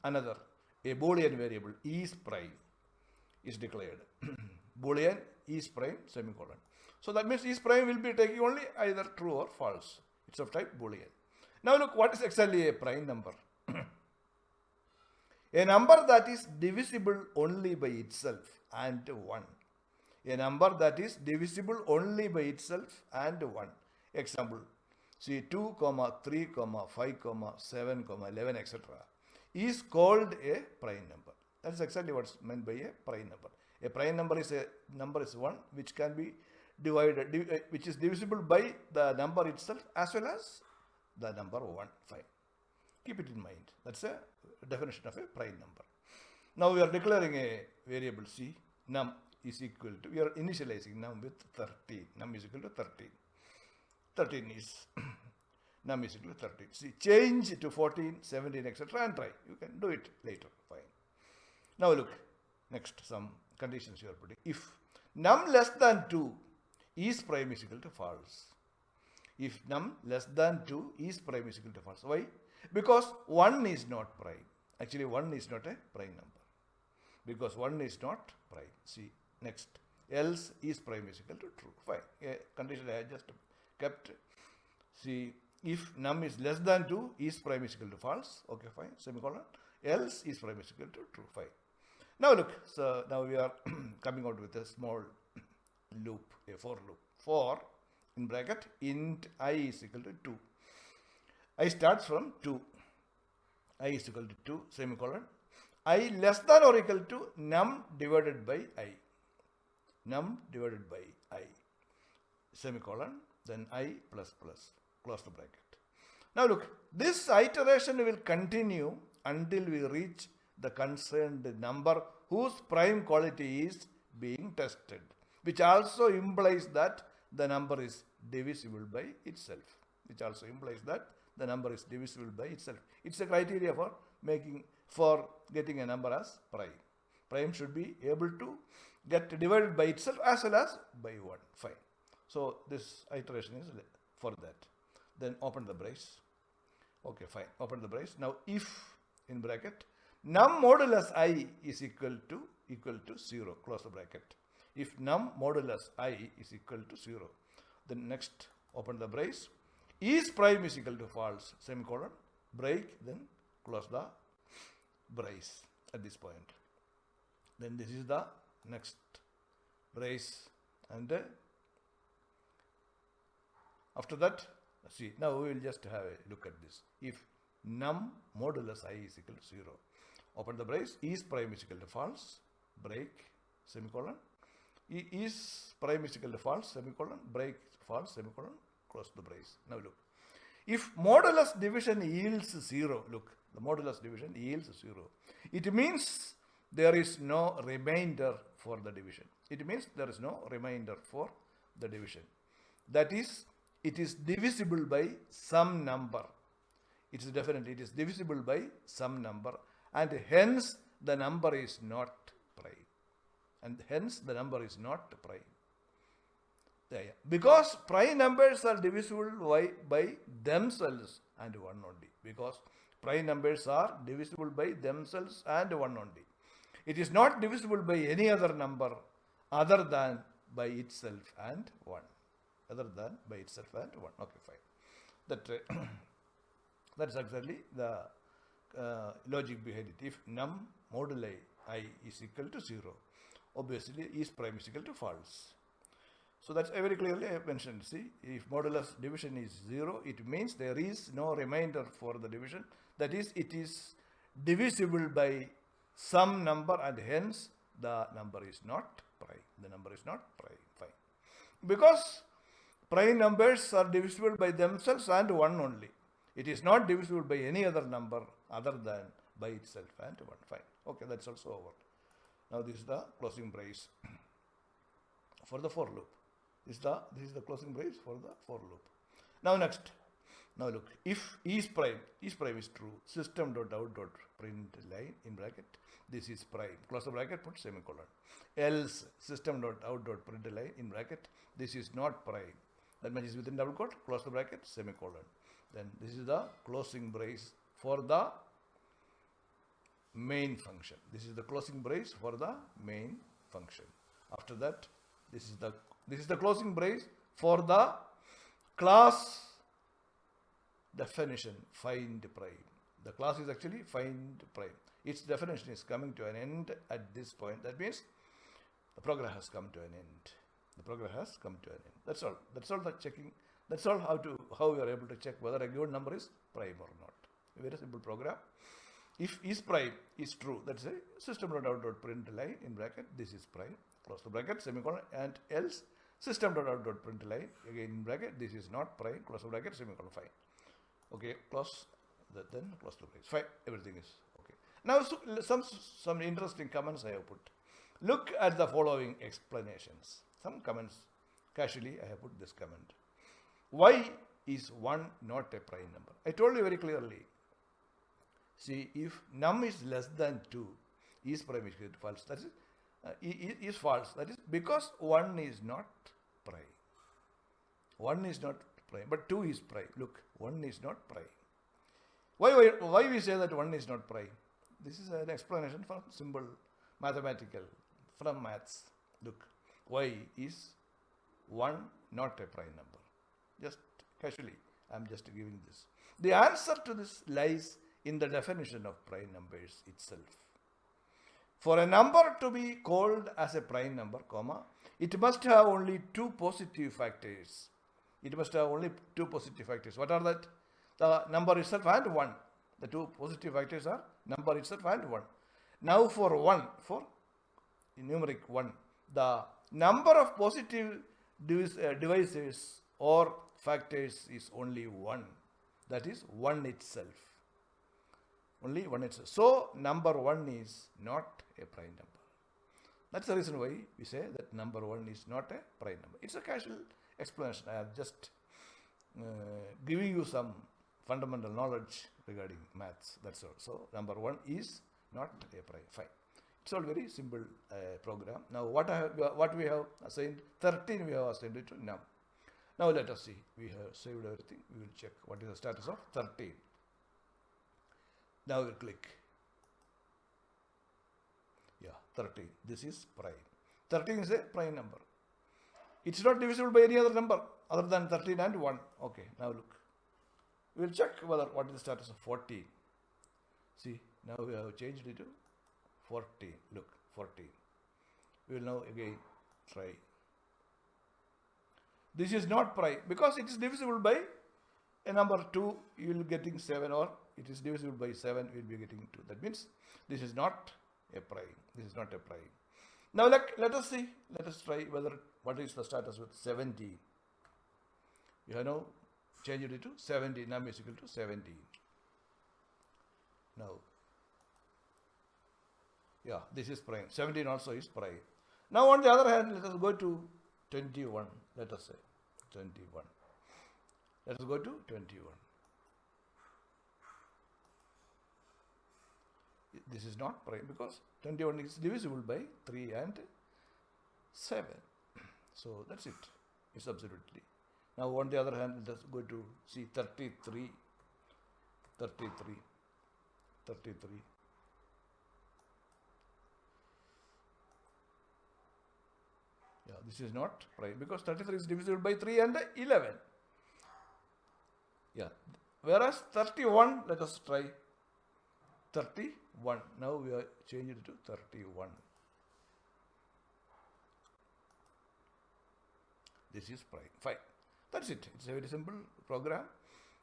another, a Boolean variable is prime is declared. Boolean is prime semicolon. So that means is prime will be taking only either true or false. It's of type Boolean. Now look, what is actually a prime number? A number that is divisible only by itself and 1. A number that is divisible only by itself and 1. Example, see 2, 3, 5, 7, 11, etc. is called a prime number. That's exactly what's meant by a prime number. A prime number is 1 which can be divided, which is divisible by the number itself as well as the number 1. Fine. Keep it in mind. That's a definition of a prime number. Now we are declaring a variable c, num is equal to, we are initializing num with 13. Num is equal to 13. 13 is, num is equal to 13. See, change to 14, 17, etc. and try. You can do it later. Fine. Now look, next some conditions you are putting. If num less than 2 is prime is equal to false. If num less than 2 is prime is equal to false. Why? Because 1 is not prime. Actually 1 is not a prime number. Because 1 is not prime. See, next. Else is prime is equal to true. Fine. A condition I just kept. See, if num is less than 2 is prime is equal to false. Okay, fine. Semicolon. Else is prime is equal to true. Fine. Now look. So now we are coming out with a small loop, a for loop. For in bracket int I is equal to 2. I starts from 2. I is equal to 2 semicolon. I less than or equal to num divided by I. Num divided by I semicolon. Then I plus plus. Close the bracket. Now look, this iteration will continue until we reach the concerned number whose prime quality is being tested, which also implies that the number is divisible by itself. Which also implies that the number is divisible by itself. It's a criteria for making for getting a number as prime. Prime should be able to get divided by itself as well as by 1. Fine. So this iteration is for that. Then open the brace. Okay, fine. Open the brace. Now if in bracket num modulus I is equal to 0. Close the bracket. If num modulus I is equal to 0, then next open the brace. Is prime is equal to false, semicolon, break, then close the brace at this point. Then this is the next brace, and after that, see, now we will just have a look at this. If num modulus I is equal to 0, open the brace. Is prime is equal to false, break, semicolon. Is prime is equal to false, semicolon, break, false, semicolon, close the brace. Now look. If modulus division yields 0, look, the modulus division yields 0. It means there is no remainder for the division. It means there is no remainder for the division. That is, it is divisible by some number. It is definite, it is divisible by some number, and hence the number is not prime. And hence the number is not prime. Because prime numbers are divisible by themselves and 1 only. Because prime numbers are divisible by themselves and 1 only. It is not divisible by any other number other than by itself and 1. Other than by itself and 1. Okay, fine. That's exactly the logic behind it. If num moduli I is equal to 0, obviously is prime is equal to false. So that's very clearly I have mentioned. See, if modulus division is 0, it means there is no remainder for the division. That is, it is divisible by some number, and hence the number is not prime. The number is not prime. Fine. Because prime numbers are divisible by themselves and 1 only. It is not divisible by any other number other than by itself and 1. Fine. Okay, that's also over. Now this is the closing brace for the for loop. This is the closing brace for the for loop. Now next. Now look, if is prime is true, system.out.print line in bracket, this is prime. Close the bracket, put semicolon. Else system.out.print line in bracket, this is not prime. That means within double quote, close the bracket, semicolon. Then this is the closing brace for the main function. This is the closing brace for the main function. After that, this is the closing brace for the class definition find prime. The class is actually find prime. Its definition is coming to an end at this point. That means the program has come to an end. The program has come to an end. That's all. That's all the checking. That's all how we are able to check whether a given number is prime or not. A very simple program. If is prime is true, that's a system.out.print line in bracket, this is prime, close the bracket, semicolon, and else system.out.print line again in bracket, this is not prime, close the bracket, semicolon, fine. Okay, close that, then close the bracket. Fine, everything is okay. Now some interesting comments I have put. Look at the following explanations. Some comments, casually I have put this comment. Why is 1 not a prime number? I told you very clearly. See, if num is less than 2, is prime is false. That is false. That is because 1 is not prime. 1 is not prime, but 2 is prime. Look, 1 is not prime. Why we say that 1 is not prime? This is an explanation from simple mathematical, from maths. Look, why is 1 not a prime number? Just casually, I am just giving this. The answer to this lies in the definition of prime numbers itself. For a number to be called as a prime number, comma, it must have only 2 positive factors. It must have only 2 positive factors. What are that? The number itself and 1. The 2 positive factors are number itself and 1. Now for 1, for numeric 1, the number of positive divisors or factors is only 1. That is 1 itself. Only 1 itself. So number 1 is not a prime number. That's the reason why we say that number 1 is not a prime number. It's a casual explanation. I am just giving you some fundamental knowledge regarding maths. That's all. So number 1 is not a prime. Fine. It's all very simple program. Now what we have assigned 13 we have assigned it to now. Now let us see. We have saved everything. We will check what is the status of 13. Now we click. Yeah, 13. This is prime. 13 is a prime number. It's not divisible by any other number other than 13 and 1. Okay, now look. We will check whether what is the status of 14. See, now we have changed it to 14. Look, 14. We will now again try. This is not prime because it is divisible by a number 2. You will be getting 7, or it is divisible by 7. We will be getting 2. That means this is not a prime. This is not a prime. Now let us see. Let us try whether what is the status with 17. You have now changed it to 17. Num is equal to 17. Now, yeah, this is prime. 17 also is prime. Now on the other hand, let us go to 21. Let us say 21. Let us go to 21. This is not prime because 21 is divisible by 3 and 7. So that's it. It's absolutely. Now on the other hand, let us go to see 33. 33. 33. Yeah, this is not prime because 33 is divisible by 3 and 11. Yeah. Whereas 31, let us try 31. Now we are changing it to 31. This is prime. Fine. That's it. It's a very simple program.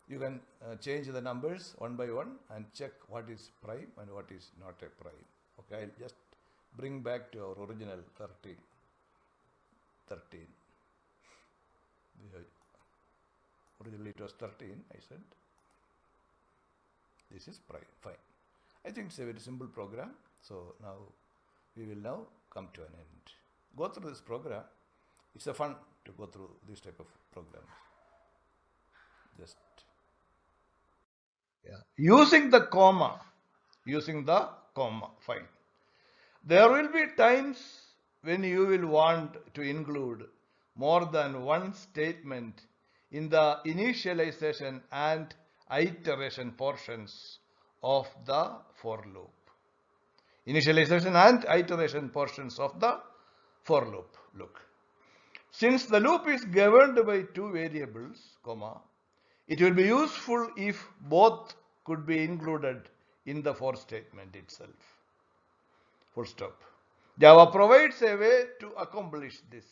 You can change the numbers one by one and check what is prime and what is not a prime. Okay, I'll just bring back to our original 13. 13. Originally it was 13, I said. This is prime. Fine. I think it's a very simple program. So now we will now come to an end. Go through this program. It's a fun to go through this type of programs. Just using the comma. Fine. There will be times when you will want to include more than one statement in the initialization and iteration portions of the for loop. Initialization and iteration portions of the for loop. Look. Since the loop is governed by 2 variables, comma, it will be useful if both could be included in the for statement itself. Full stop. Java provides a way to accomplish this.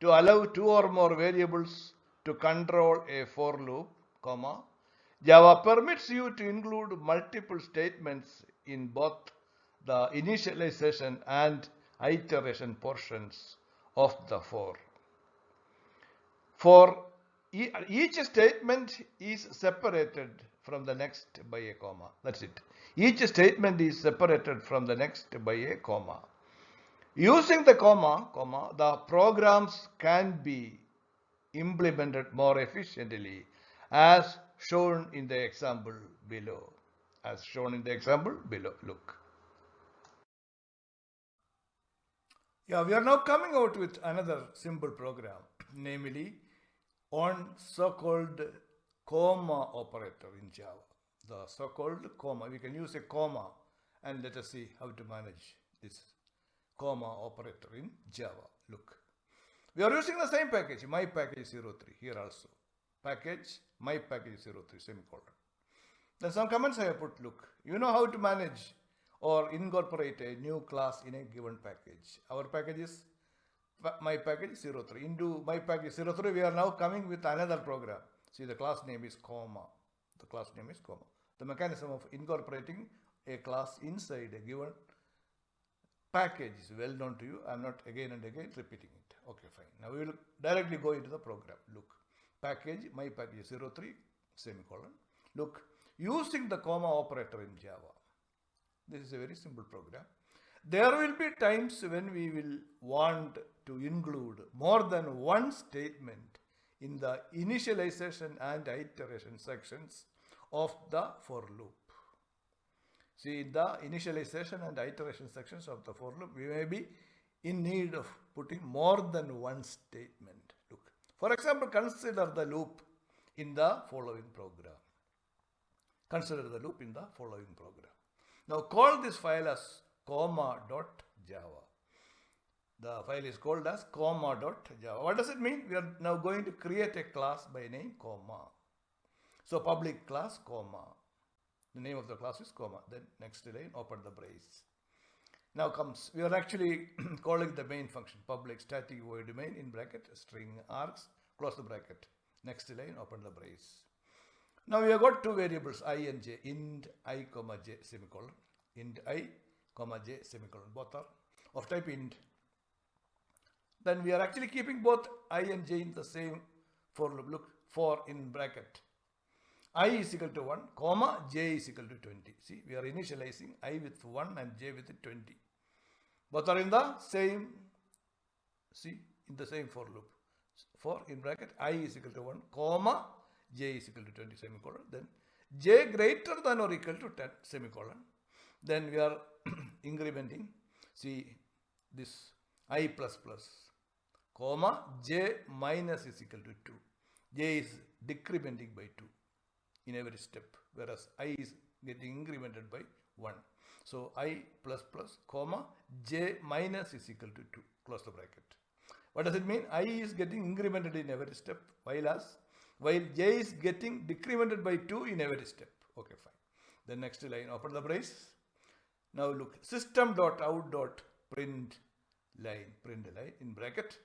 To allow 2 or more variables to control a for loop, comma, Java permits you to include multiple statements in both the initialization and iteration portions of the for. For each statement is separated from the next by a comma. That's it. Each statement is separated from the next by a comma. Using the comma, the programs can be implemented more efficiently as shown in the example below. Look. Yeah, we are now coming out with another simple program, namely on so-called comma operator in Java. The so-called comma, we can use a comma, and let us see how to manage this comma operator in Java. Look, we are using the same package, my package 03 here also. Package, my package 03 semicolon. Then some comments I have put, look, you know how to manage or incorporate a new class in a given package. Our package is my package 03. Into my package 03, we are now coming with another program. See, the class name is comma. The mechanism of incorporating a class inside a given package is well known to you. I am not again and again repeating it. Okay, fine. Now we will directly go into the program. Look, package, my package 03, semicolon. Look, using the comma operator in Java. This is a very simple program. There will be times when we will want to include more than one statement in the initialization and iteration sections of the for loop. See, in the initialization and iteration sections of the for loop, we may be in need of putting more than one statement. Look, for example, consider the loop in the following program. Consider the loop in the following program. Now call this file as comma.java. The file is called as comma.java. What does it mean? We are now going to create a class by name comma. So public class comma. The name of the class is comma. Then next line, open the brace. Now comes, we are actually calling the main function, public static void main in bracket, string args, close the bracket. Next line, open the brace. Now we have got two variables, I and j, int I comma j semicolon, int I comma j semicolon, both are of type int. Then we are actually keeping both I and j in the same for loop. Look, for in bracket. I is equal to 1, comma, j is equal to 20. See, we are initializing I with 1 and j with 20. Both are in the same, see, in the same for loop. For in bracket, I is equal to 1, comma, j is equal to 20, semicolon. Then j greater than or equal to 10, semicolon. Then we are incrementing, see, this I plus plus, comma, j minus is equal to 2. J is decrementing by 2 in every step, whereas I is getting incremented by 1. So I plus plus, comma, j minus is equal to 2, close the bracket. What does it mean? I is getting incremented in every step, while j is getting decremented by 2 in every step. Okay, fine. Then next line, open the brace. Now look, system.out.println in bracket,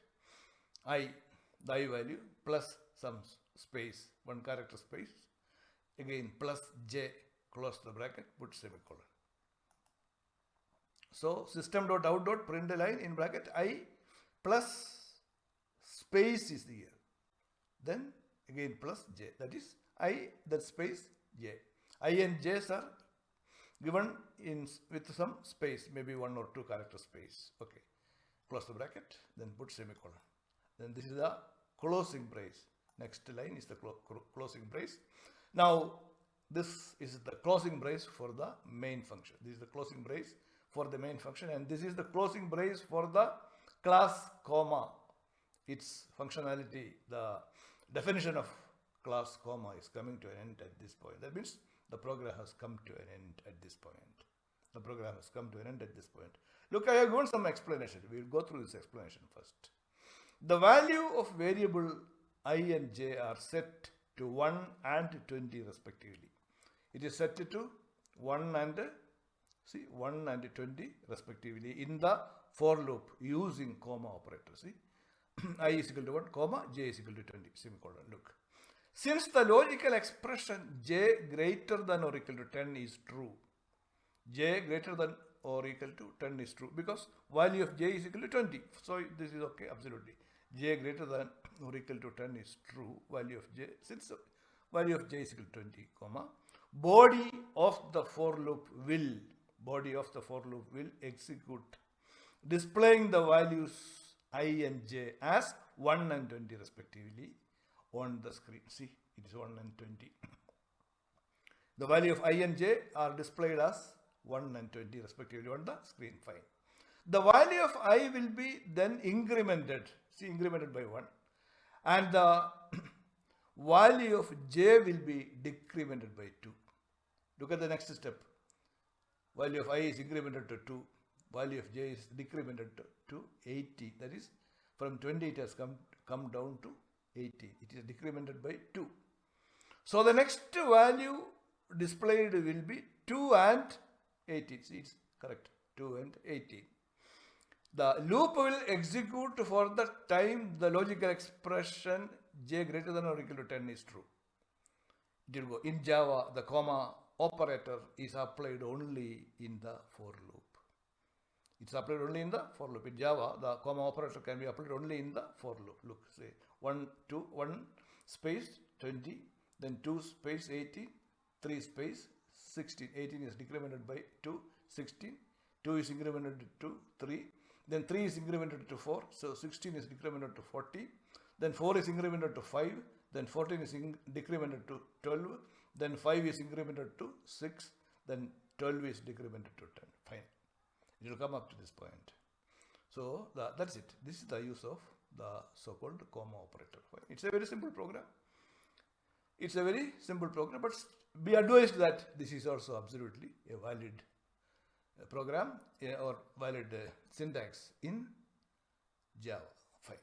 I, the I value, plus some space, one character space, again plus j, close the bracket, put semicolon. So system.out.println in bracket, I plus space is here. Then again plus j, that is I, that space j. I and j's are given in with some space, maybe 1 or 2 character space. Okay, close the bracket, then put semicolon. Then this is the closing brace. Next line is the closing brace. Now this is the closing brace for the main function. This is the closing brace for the main function, and this is the closing brace for the class comma. Its functionality, the definition of class comma is coming to an end at this point. That means the program has come to an end at this point. The program has come to an end at this point. Look, I have given some explanation. We will go through this explanation first. The value of variable I and j are set to 1 and 20 respectively. It is set to 1 and 20 respectively in the for loop using comma operator. See, I is equal to 1, comma, j is equal to 20, semicolon. Look, since the logical expression j greater than or equal to 10 is true, j greater than or equal to 10 is true because value of j is equal to 20. So this is okay, absolutely. J greater than or equal to 10 is true, value of j, since value of j is equal to 20, comma, body of the for loop will execute, displaying the values I and j as 1 and 20 respectively on the screen. See, it is 1 and 20. The value of I and j are displayed as 1 and 20 respectively on the screen. Fine. The value of I will be then incremented. See, incremented by 1. And the value of j will be decremented by 2. Look at the next step. Value of I is incremented to 2. Value of j is decremented to 80. That is, from 20 it has come down to 80. It is decremented by 2. So the next value displayed will be 2 and 18. See, it's correct. 2 and 18. The loop will execute for the time the logical expression j greater than or equal to 10 is true. It will go. In Java, the comma operator is applied only in the for loop. It's applied only in the for loop. In Java, the comma operator can be applied only in the for loop. Look, say 1 space 20, then 2 space 18, 3 space 16. 18 is decremented by 2, 16. 2 is incremented to 3. Then 3 is incremented to 4. So 16 is decremented to 40. then 4 is incremented to 5, then 14 is decremented to 12, then 5 is incremented to 6, then 12 is decremented to 10. Fine. It will come up to this point. So that's it. This is the use of the so-called comma operator. Fine. It's a very simple program. It's a very simple program, but be advised that this is also absolutely a valid program or valid syntax in Java. Fine.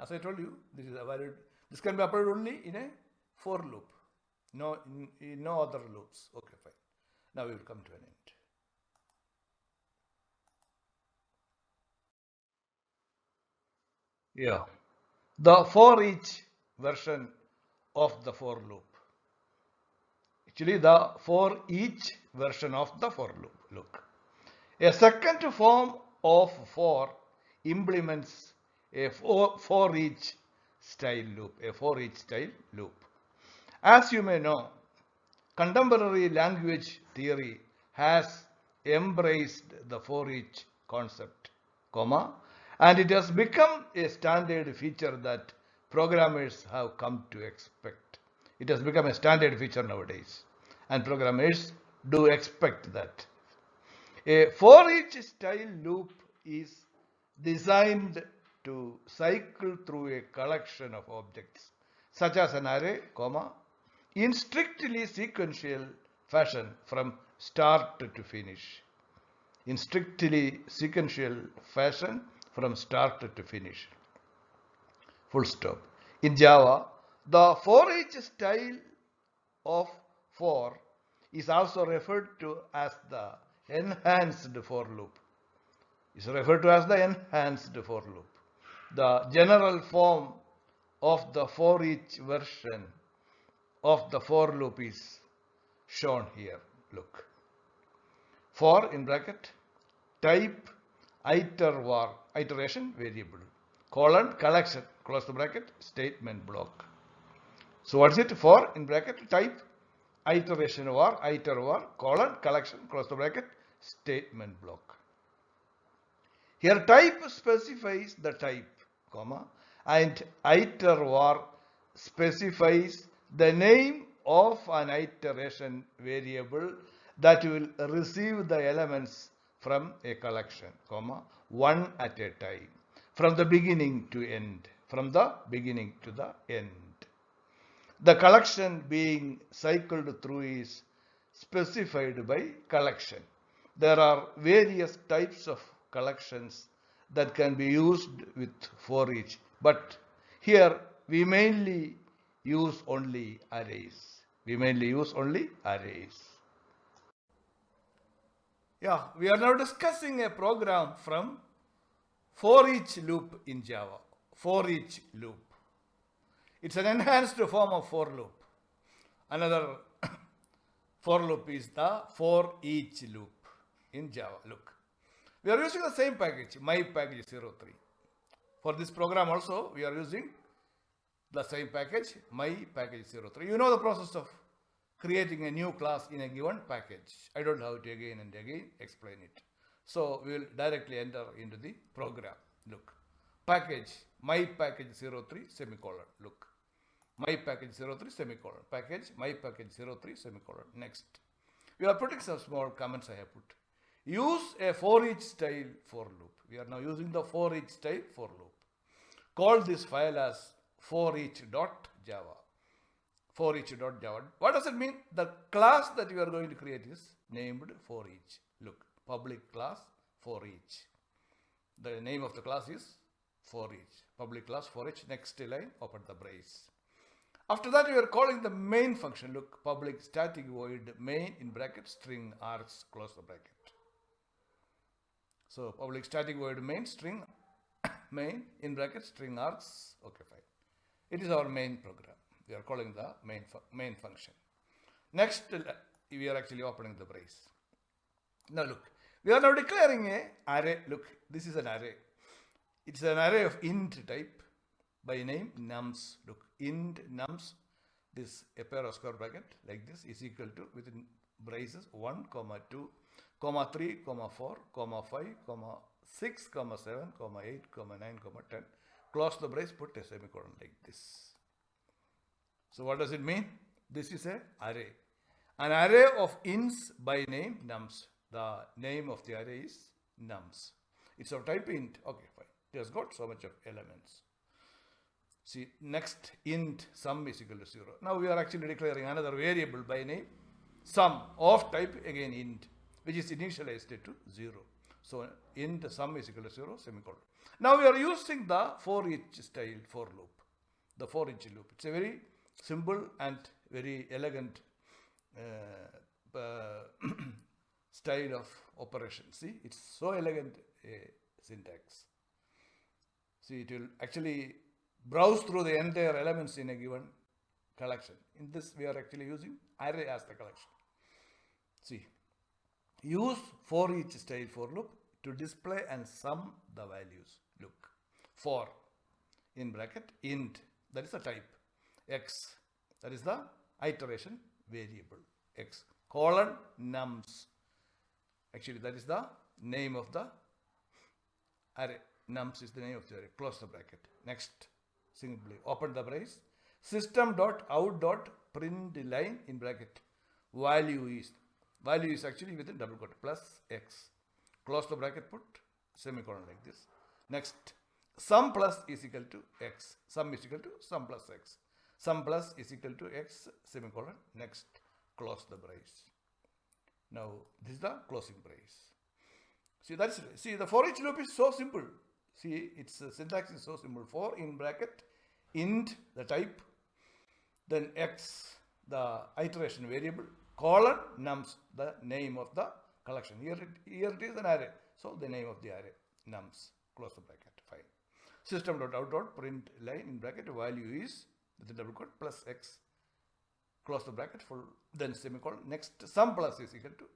As I told you, this is a valid. This can be applied only in a for loop. No, in no other loops. Okay, fine. Now we will come to an end. Yeah. The for each version of the for loop. Actually, the for each version of the for loop. Look. A second form of for implements a for each style loop. A for each style loop. As you may know, contemporary language theory has embraced the for each concept, comma, and it has become a standard feature that programmers have come to expect. It has become a standard feature nowadays, and programmers do expect that. A for each style loop is designed to cycle through a collection of objects, such as an array, comma, in strictly sequential fashion from start to finish. In strictly sequential fashion from start to finish. Full stop. In Java, the for each style of for is also referred to as the enhanced for loop. Is referred to as the enhanced for loop. The general form of the for each version of the for loop is shown here. Look. For in bracket type iteration variable colon collection close the bracket statement block. So what's it? For in bracket type iteration var colon collection close the bracket statement block. Here type specifies the type, comma, and iter specifies the name of an iteration variable that will receive the elements from a collection, comma, one at a time, from the beginning to end, from the beginning to the end. The collection being cycled through is specified by collection. There are various types of collections that can be used with for each, but here we mainly use only arrays. We mainly use only arrays. Yeah, we are now discussing a program from for each loop in Java. For each loop. It's an enhanced form of for loop. Another for loop is the for each loop in Java. Look, we are using the same package, my package 03. For this program also, we are using the same package, my package 03. You know the process of creating a new class in a given package. I don't have to again and again explain it. So we will directly enter into the program. Look, package, my package 03 semicolon. Look, my package 03 semicolon. Package, my package 03 semicolon. Next, we are putting some small comments I have put. Use a for each style for loop. We are now using the for each style for loop. Call this file as for each.java. For each.java. What does it mean? The class that you are going to create is named for each. Look, public class for each. The name of the class is for each. Public class for each. Next line, open the brace. After that, we are calling the main function. Look, public static void main in bracket string args close the bracket. So public static void main string main in bracket string args. Okay, fine. It is our main program. We are calling the main function. Next, we are actually opening the brace. Now look, we are now declaring a array. Look, this is an array. It's an array of int type by name nums. Look, int nums. This a pair of square bracket like this is equal to within braces 1, 2, 3, 4, 5, 6, 7, 8, 9, 10, close the brace, put a semicolon like this. So what does it mean? This is an array. An array of ints by name nums. The name of the array is nums. It's of type int. Okay, fine. It has got so much of elements. See, next int sum is equal to 0. Now we are actually declaring another variable by name sum of type again int, which is initialized to 0. So int sum is equal to 0, semicolon. Now we are using the for each style for loop. The for each loop. It's a very simple and very elegant style of operation. See, it's so elegant syntax. See, it will actually browse through the entire elements in a given collection. In this, we are actually using array as the collection. See, use for each style for loop to display and sum the values. Look, for in bracket int, that is the type, x, that is the iteration variable, x, colon nums. Actually, that is the name of the array. Nums is the name of the array. Close the bracket. Next, simply open the brace. System.out.println in bracket. Value is actually within double quote plus x. Close the bracket, put semicolon like this. Next, sum plus is equal to x. Sum is equal to sum plus x. Sum plus is equal to x, semicolon. Next, close the brace. Now, this is the closing brace. See, the for each loop is so simple. See, its syntax is so simple. For in bracket, int, the type, then x, the iteration variable, colon nums, the name of the collection. Here it is an array. So, the name of the array, nums. Close the bracket. Fine. System.out.println in bracket, value is within double quote plus x. Close the bracket, full, then semicolon. Next, sum plus is equal to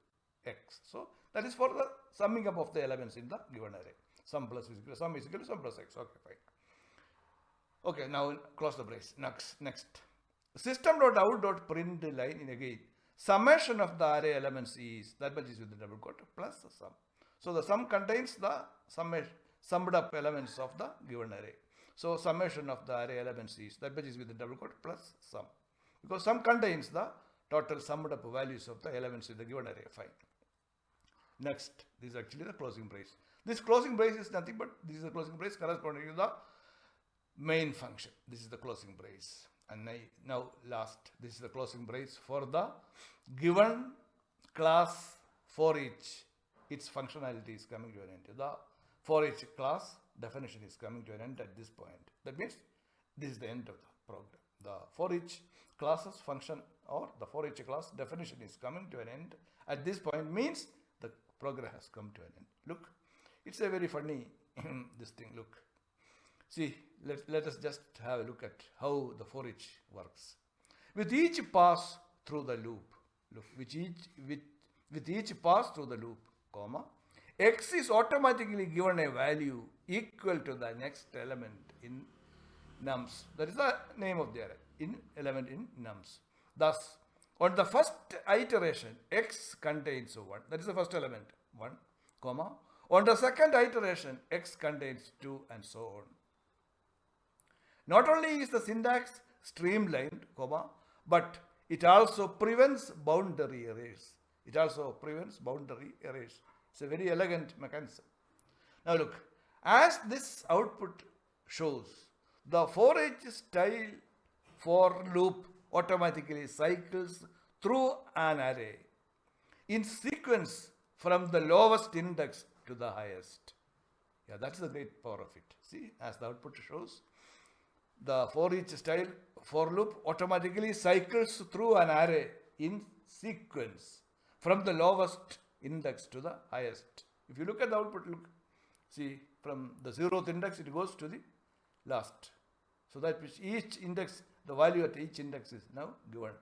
x. So, that is for the summing up of the elements in the given array. Sum plus is equal to sum plus x. Okay, fine. Okay, now close the brace. Next. System.out.println in again. Summation of the array elements is, that much is within double quote, plus the sum. So, the sum contains the summed up elements of the given array. So, summation of the array elements is, that much is within double quote, plus sum. Because sum contains the total summed up values of the elements in the given array. Fine. Next, this is actually the closing brace. This closing brace is nothing but this is the closing brace corresponding to the main function. This is the closing brace. And now last, this is the closing brace for the given class for each. Its functionality is coming to an end. The for each class definition is coming to an end at this point. That means this is the end of the program. The for each classes function or the for each class definition is coming to an end at this point means the program has come to an end. Look, it's a very funny this thing. Look, see, let us just have a look at how the for each works. With each pass through the loop, look, with each pass through the loop, comma, x is automatically given a value equal to the next element in nums. That is the name of the array, in element in nums. Thus, on the first iteration, x contains 1. That is the first element, 1, comma. On the second iteration, x contains 2 and so on. Not only is the syntax streamlined, comma, but it also prevents boundary errors. It also prevents boundary errors. It's a very elegant mechanism. Now look, as this output shows, the for each style for loop automatically cycles through an array in sequence from the lowest index to the highest. Yeah, that's the great power of it. See, as the output shows, the for each style for loop automatically cycles through an array in sequence from the lowest index to the highest. If you look at the output, look, see, from the 0th index it goes to the last. So that each index, the value at each index is now given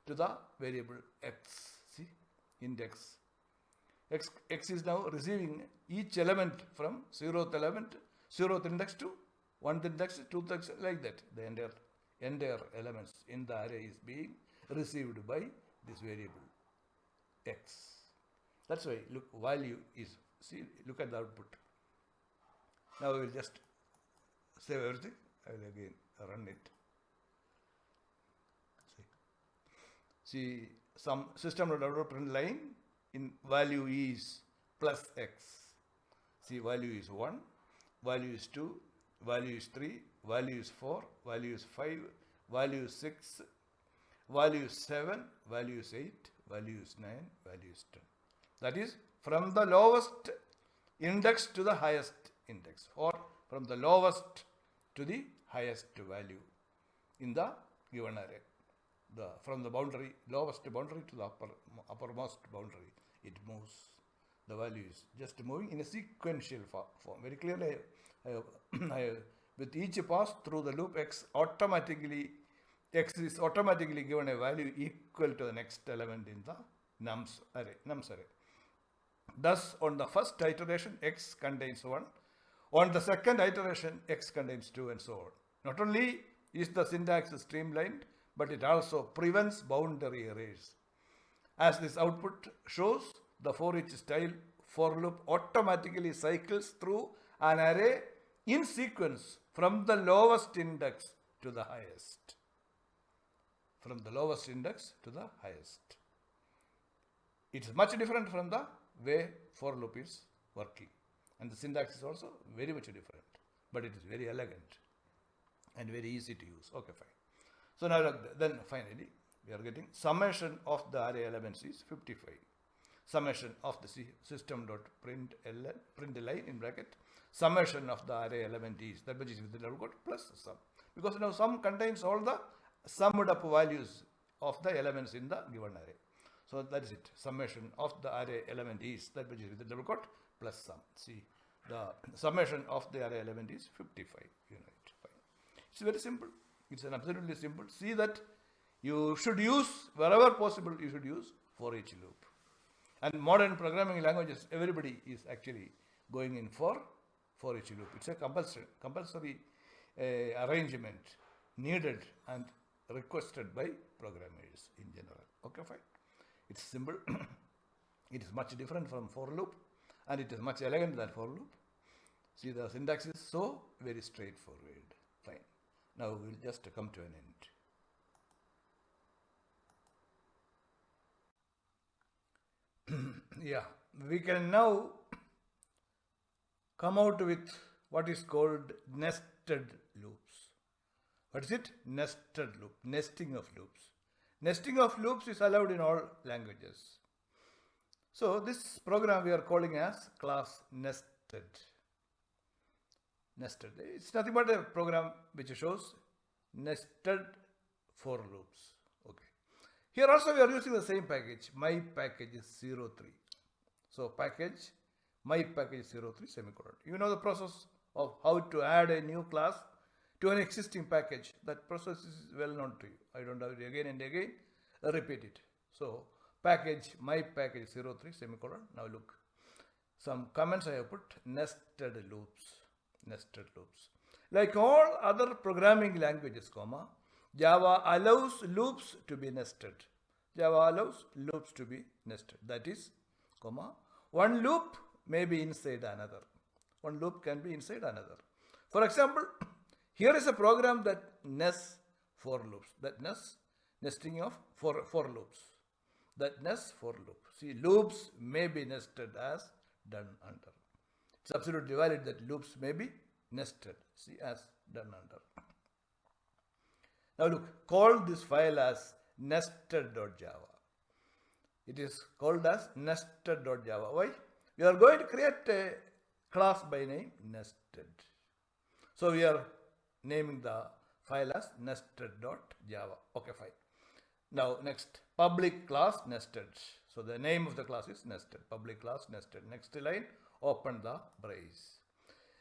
to the variable x. See, index. X is now receiving each element from 0th index to 1th index, 2th index, like that. The entire elements in the array is being received by this variable x. That's why, look, value is, see, look at the output. Now we will just save everything. I will again run it. See some system.out.print line in value is plus x. See, value is 1, value is 2, value is 3, value is 4, value is 5, value is 6, value is 7, value is 8, value is 9, value is 10. That is from the lowest index to the highest index, or from the lowest to the highest value in the given array. From the boundary, lowest boundary to the uppermost boundary, it moves. The value is just moving in a sequential form. Very clearly, with each pass through the loop, x is automatically given a value equal to the next element in the nums array. Thus, on the first iteration, x contains 1. On the second iteration, x contains 2, and so on. Not only is the syntax streamlined, but it also prevents boundary errors. As this output shows, the for each style for loop automatically cycles through an array in sequence from the lowest index to the highest. From the lowest index to the highest. It's much different from the way for loop is working. And the syntax is also very much different. But it is very elegant and very easy to use. Okay, fine. So now then finally we are getting summation of the array elements is 55. Summation of the system.println in bracket. Summation of the array element is, that which is with the double quote, plus sum. Because now sum contains all the summed up values of the elements in the given array. So that is it. Summation of the array element is, that which is with the double quote, plus sum. See, the summation of the array element is 55 unit. Fine. It's very simple. It's an absolutely simple. See that you should use, wherever possible, you should use for each loop. And modern programming languages, everybody is actually going in for each loop. It's a compulsory arrangement needed and requested by programmers in general. Okay, fine. It's simple. It is much different from for loop, and it is much elegant than for loop. See, the syntax is so very straightforward. Fine. Now we will just come to an end. Yeah, we can now come out with what is called nested loops. What is it? Nested loop, nesting of loops. Nesting of loops is allowed in all languages. So this program we are calling as class nested. Nested. It's nothing but a program which shows nested for loops. Okay. Here also we are using the same package. My package is 03. So package, my package 03 semicolon. You know the process of how to add a new class to an existing package. That process is well known to you. I don't have to again and again repeat it. So package, my package 03 semicolon. Now look, some comments I have put, nested loops. Nested loops. Like all other programming languages, Java allows loops to be nested. Java allows loops to be nested. That is, one loop may be inside another. One loop can be inside another. For example, here is a program that nests for loops. That nests, nesting of for loops. That nests for loop. See, loops may be nested as done under. It's absolutely valid that loops may be nested. See, as done under. Now look, call this file as nested.java. It is called as nested.java. Why? We are going to create a class by name nested. So we are naming the file as nested.java. Okay, fine. Now next, public class nested. So the name of the class is nested. Public class nested. Next line, open the brace.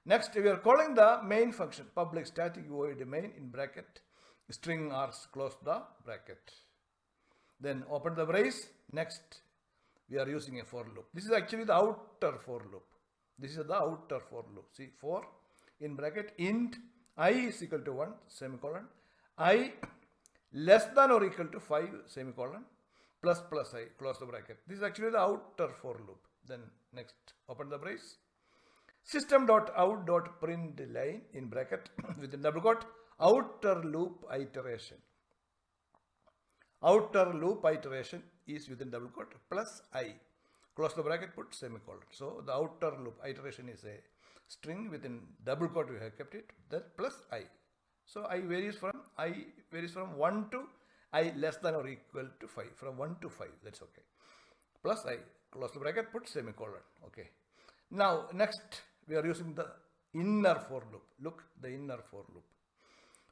Next, we are calling the main function public static void main in bracket string ars close the bracket. Then open the brace. Next, we are using a for loop. This is actually the outer for loop. This is the outer for loop. See, for in bracket int I is equal to 1 semicolon, I less than or equal to 5 semicolon, plus I close the bracket. This is actually the outer for loop. Then next, open the brace. System.out.println in bracket within double quote outer loop iteration. Outer loop iteration is within double quote plus I. Close the bracket, put semicolon. So the outer loop iteration is a string within double quote we have kept it, then plus I. So I varies from 1 to I less than or equal to 5. From 1 to 5, that's okay. Plus I, close the bracket, put semicolon. Okay. Now next we are using the inner for loop. Look, the inner for loop.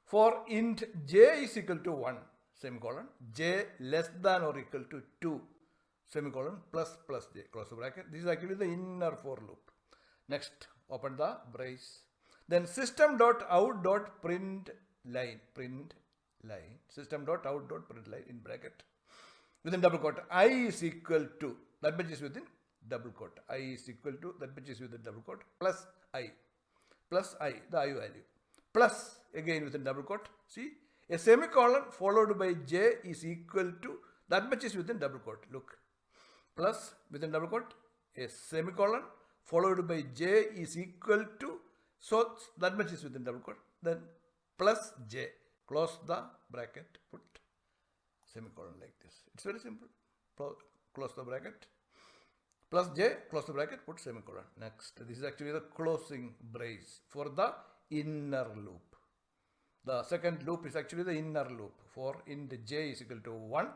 For int j is equal to 1, semicolon, j less than or equal to 2, semicolon, plus j, close the bracket. This is actually the inner for loop. Next, open the brace. Then system.out.println, system.out.println in bracket. Within double quote, I is equal to, that much is within double quote. I is equal to, that much is within double quote, plus I, the I value. Plus, again within double quote, see, a semicolon followed by j is equal to, that much is within double quote, look. Plus, within double quote, a semicolon followed by j is equal to, so that much is within double quote, then plus j, close the bracket, put semicolon like this. It's very simple. Close the bracket, plus j, close the bracket, put semicolon. Next, this is actually the closing brace for the inner loop. The second loop is actually the inner loop. For int j is equal to 1,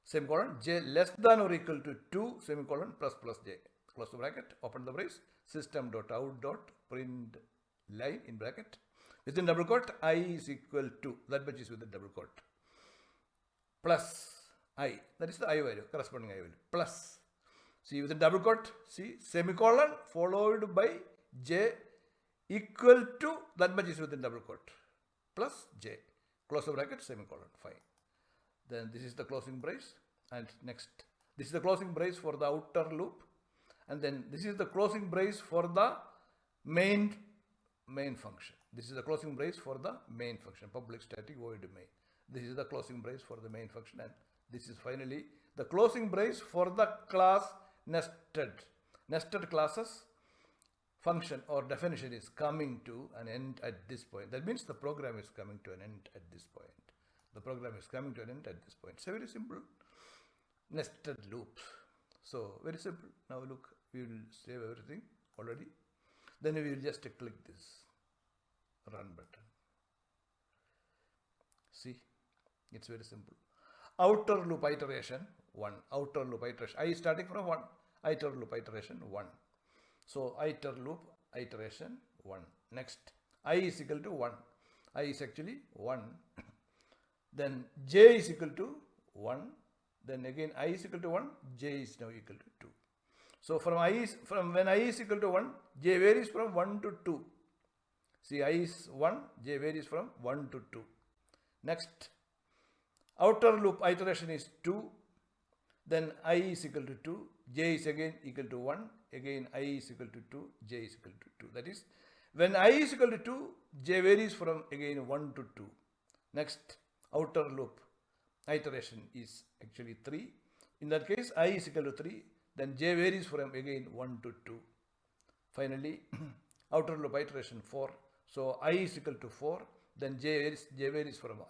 semicolon, j less than or equal to 2, semicolon, plus j. Close the bracket, open the brace, system.out.println in bracket. Within double quote, I is equal to, that much is within double quote, plus I, that is the I value, corresponding I value, plus, see within double quote, see semicolon followed by j equal to, that much is within double quote, plus j, close the bracket, semicolon, fine. Then this is the closing brace, and next, this is the closing brace for the outer loop, and then this is the closing brace for the main function. This is the closing brace for the main function, public static void main. This is the closing brace for the main function, and this is finally the closing brace for the class nested classes function or definition is coming to an end at this point. That means the program is coming to an end at this point. The program is coming to an end at this point. It's a very simple nested loops. So very simple. Now look, we will save everything already. Then we will just click this run button. See, it's very simple. Outer loop iteration 1. Outer loop iteration. I is starting from 1. Outer loop iteration 1. So outer loop iteration 1. Next, I is equal to 1. I is actually 1. Then j is equal to 1. Then again I is equal to 1. J is now equal to 2. So from when I is equal to 1, j varies from 1 to 2. See, I is 1, j varies from 1 to 2. Next, outer loop iteration is 2. Then I is equal to 2, j is again equal to 1, again I is equal to 2, j is equal to 2. That is, when I is equal to 2, j varies from again 1 to 2. Next, outer loop iteration is actually 3. In that case, I is equal to 3, then j varies from again 1 to 2. Finally, outer loop iteration 4. So I is equal to 4, then j varies from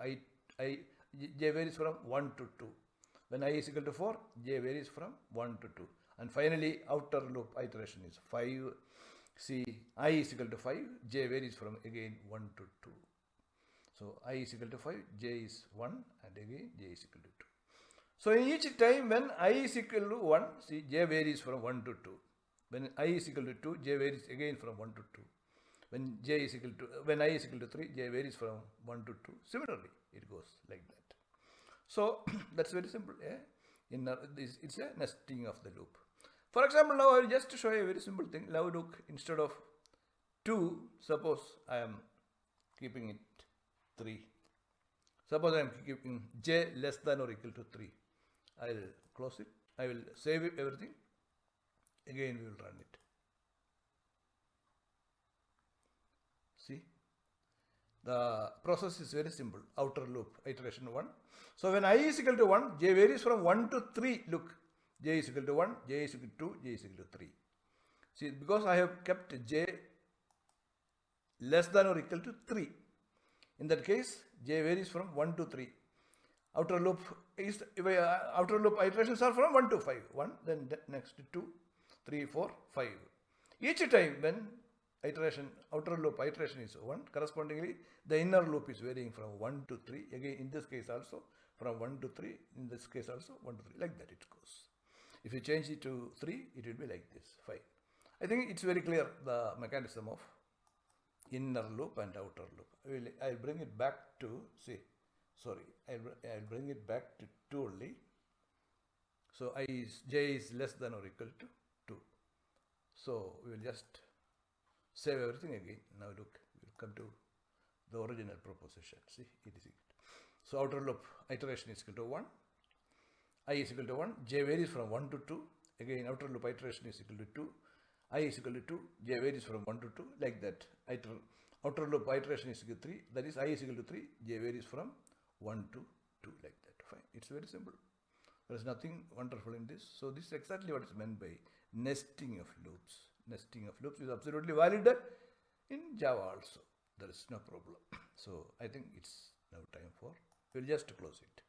1 to 2. When I is equal to 4, j varies from 1 to 2. And finally, outer loop iteration is 5. See, I is equal to 5, j varies from again 1 to 2. So I is equal to 5, j is 1, and again j is equal to 2. So in each time when I is equal to 1, see, j varies from 1 to 2. When I is equal to 2, j varies again from 1 to 2. When I is equal to 3, j varies from 1 to 2. Similarly, it goes like that. So that's very simple. It's a nesting of the loop. For example, now I will just show you a very simple thing. Now look, instead of 2, suppose I am keeping it 3. Suppose I am keeping j less than or equal to 3. I will close it. I will save everything. Again, we will run it. See, the process is very simple. Outer loop iteration 1. So when I is equal to 1, j varies from 1 to 3. Look, j is equal to 1, j is equal to 2, j is equal to 3. See, because I have kept j less than or equal to 3. In that case, j varies from 1 to 3. Outer loop outer loop iterations are from 1 to 5. 1, then next 2, 3, 4, 5. Each time when outer loop iteration is 1, correspondingly the inner loop is varying from 1 to 3. Again, in this case also from 1 to 3. In this case also 1 to 3. Like that it goes. If you change it to 3, it will be like this. 5. I think it's very clear, the mechanism of inner loop and outer loop. I'll bring it back to, I'll bring it back to 2 only. So j is less than or equal to 2. So we will just save everything again. Now look, we'll come to the original proposition. See, it is equal. So outer loop iteration is equal to 1. I is equal to 1. J varies from 1 to 2. Again, outer loop iteration is equal to 2. I is equal to 2. J varies from 1 to 2. Like that. Outer loop iteration is equal to 3. That is, I is equal to 3. J varies from 1 to 2. Like that. Fine. It's very simple. There is nothing wonderful in this. So this is exactly what is meant by nesting of loops. Nesting of loops is absolutely valid in Java also. There is no problem. So I think it's now time for, we'll just close it.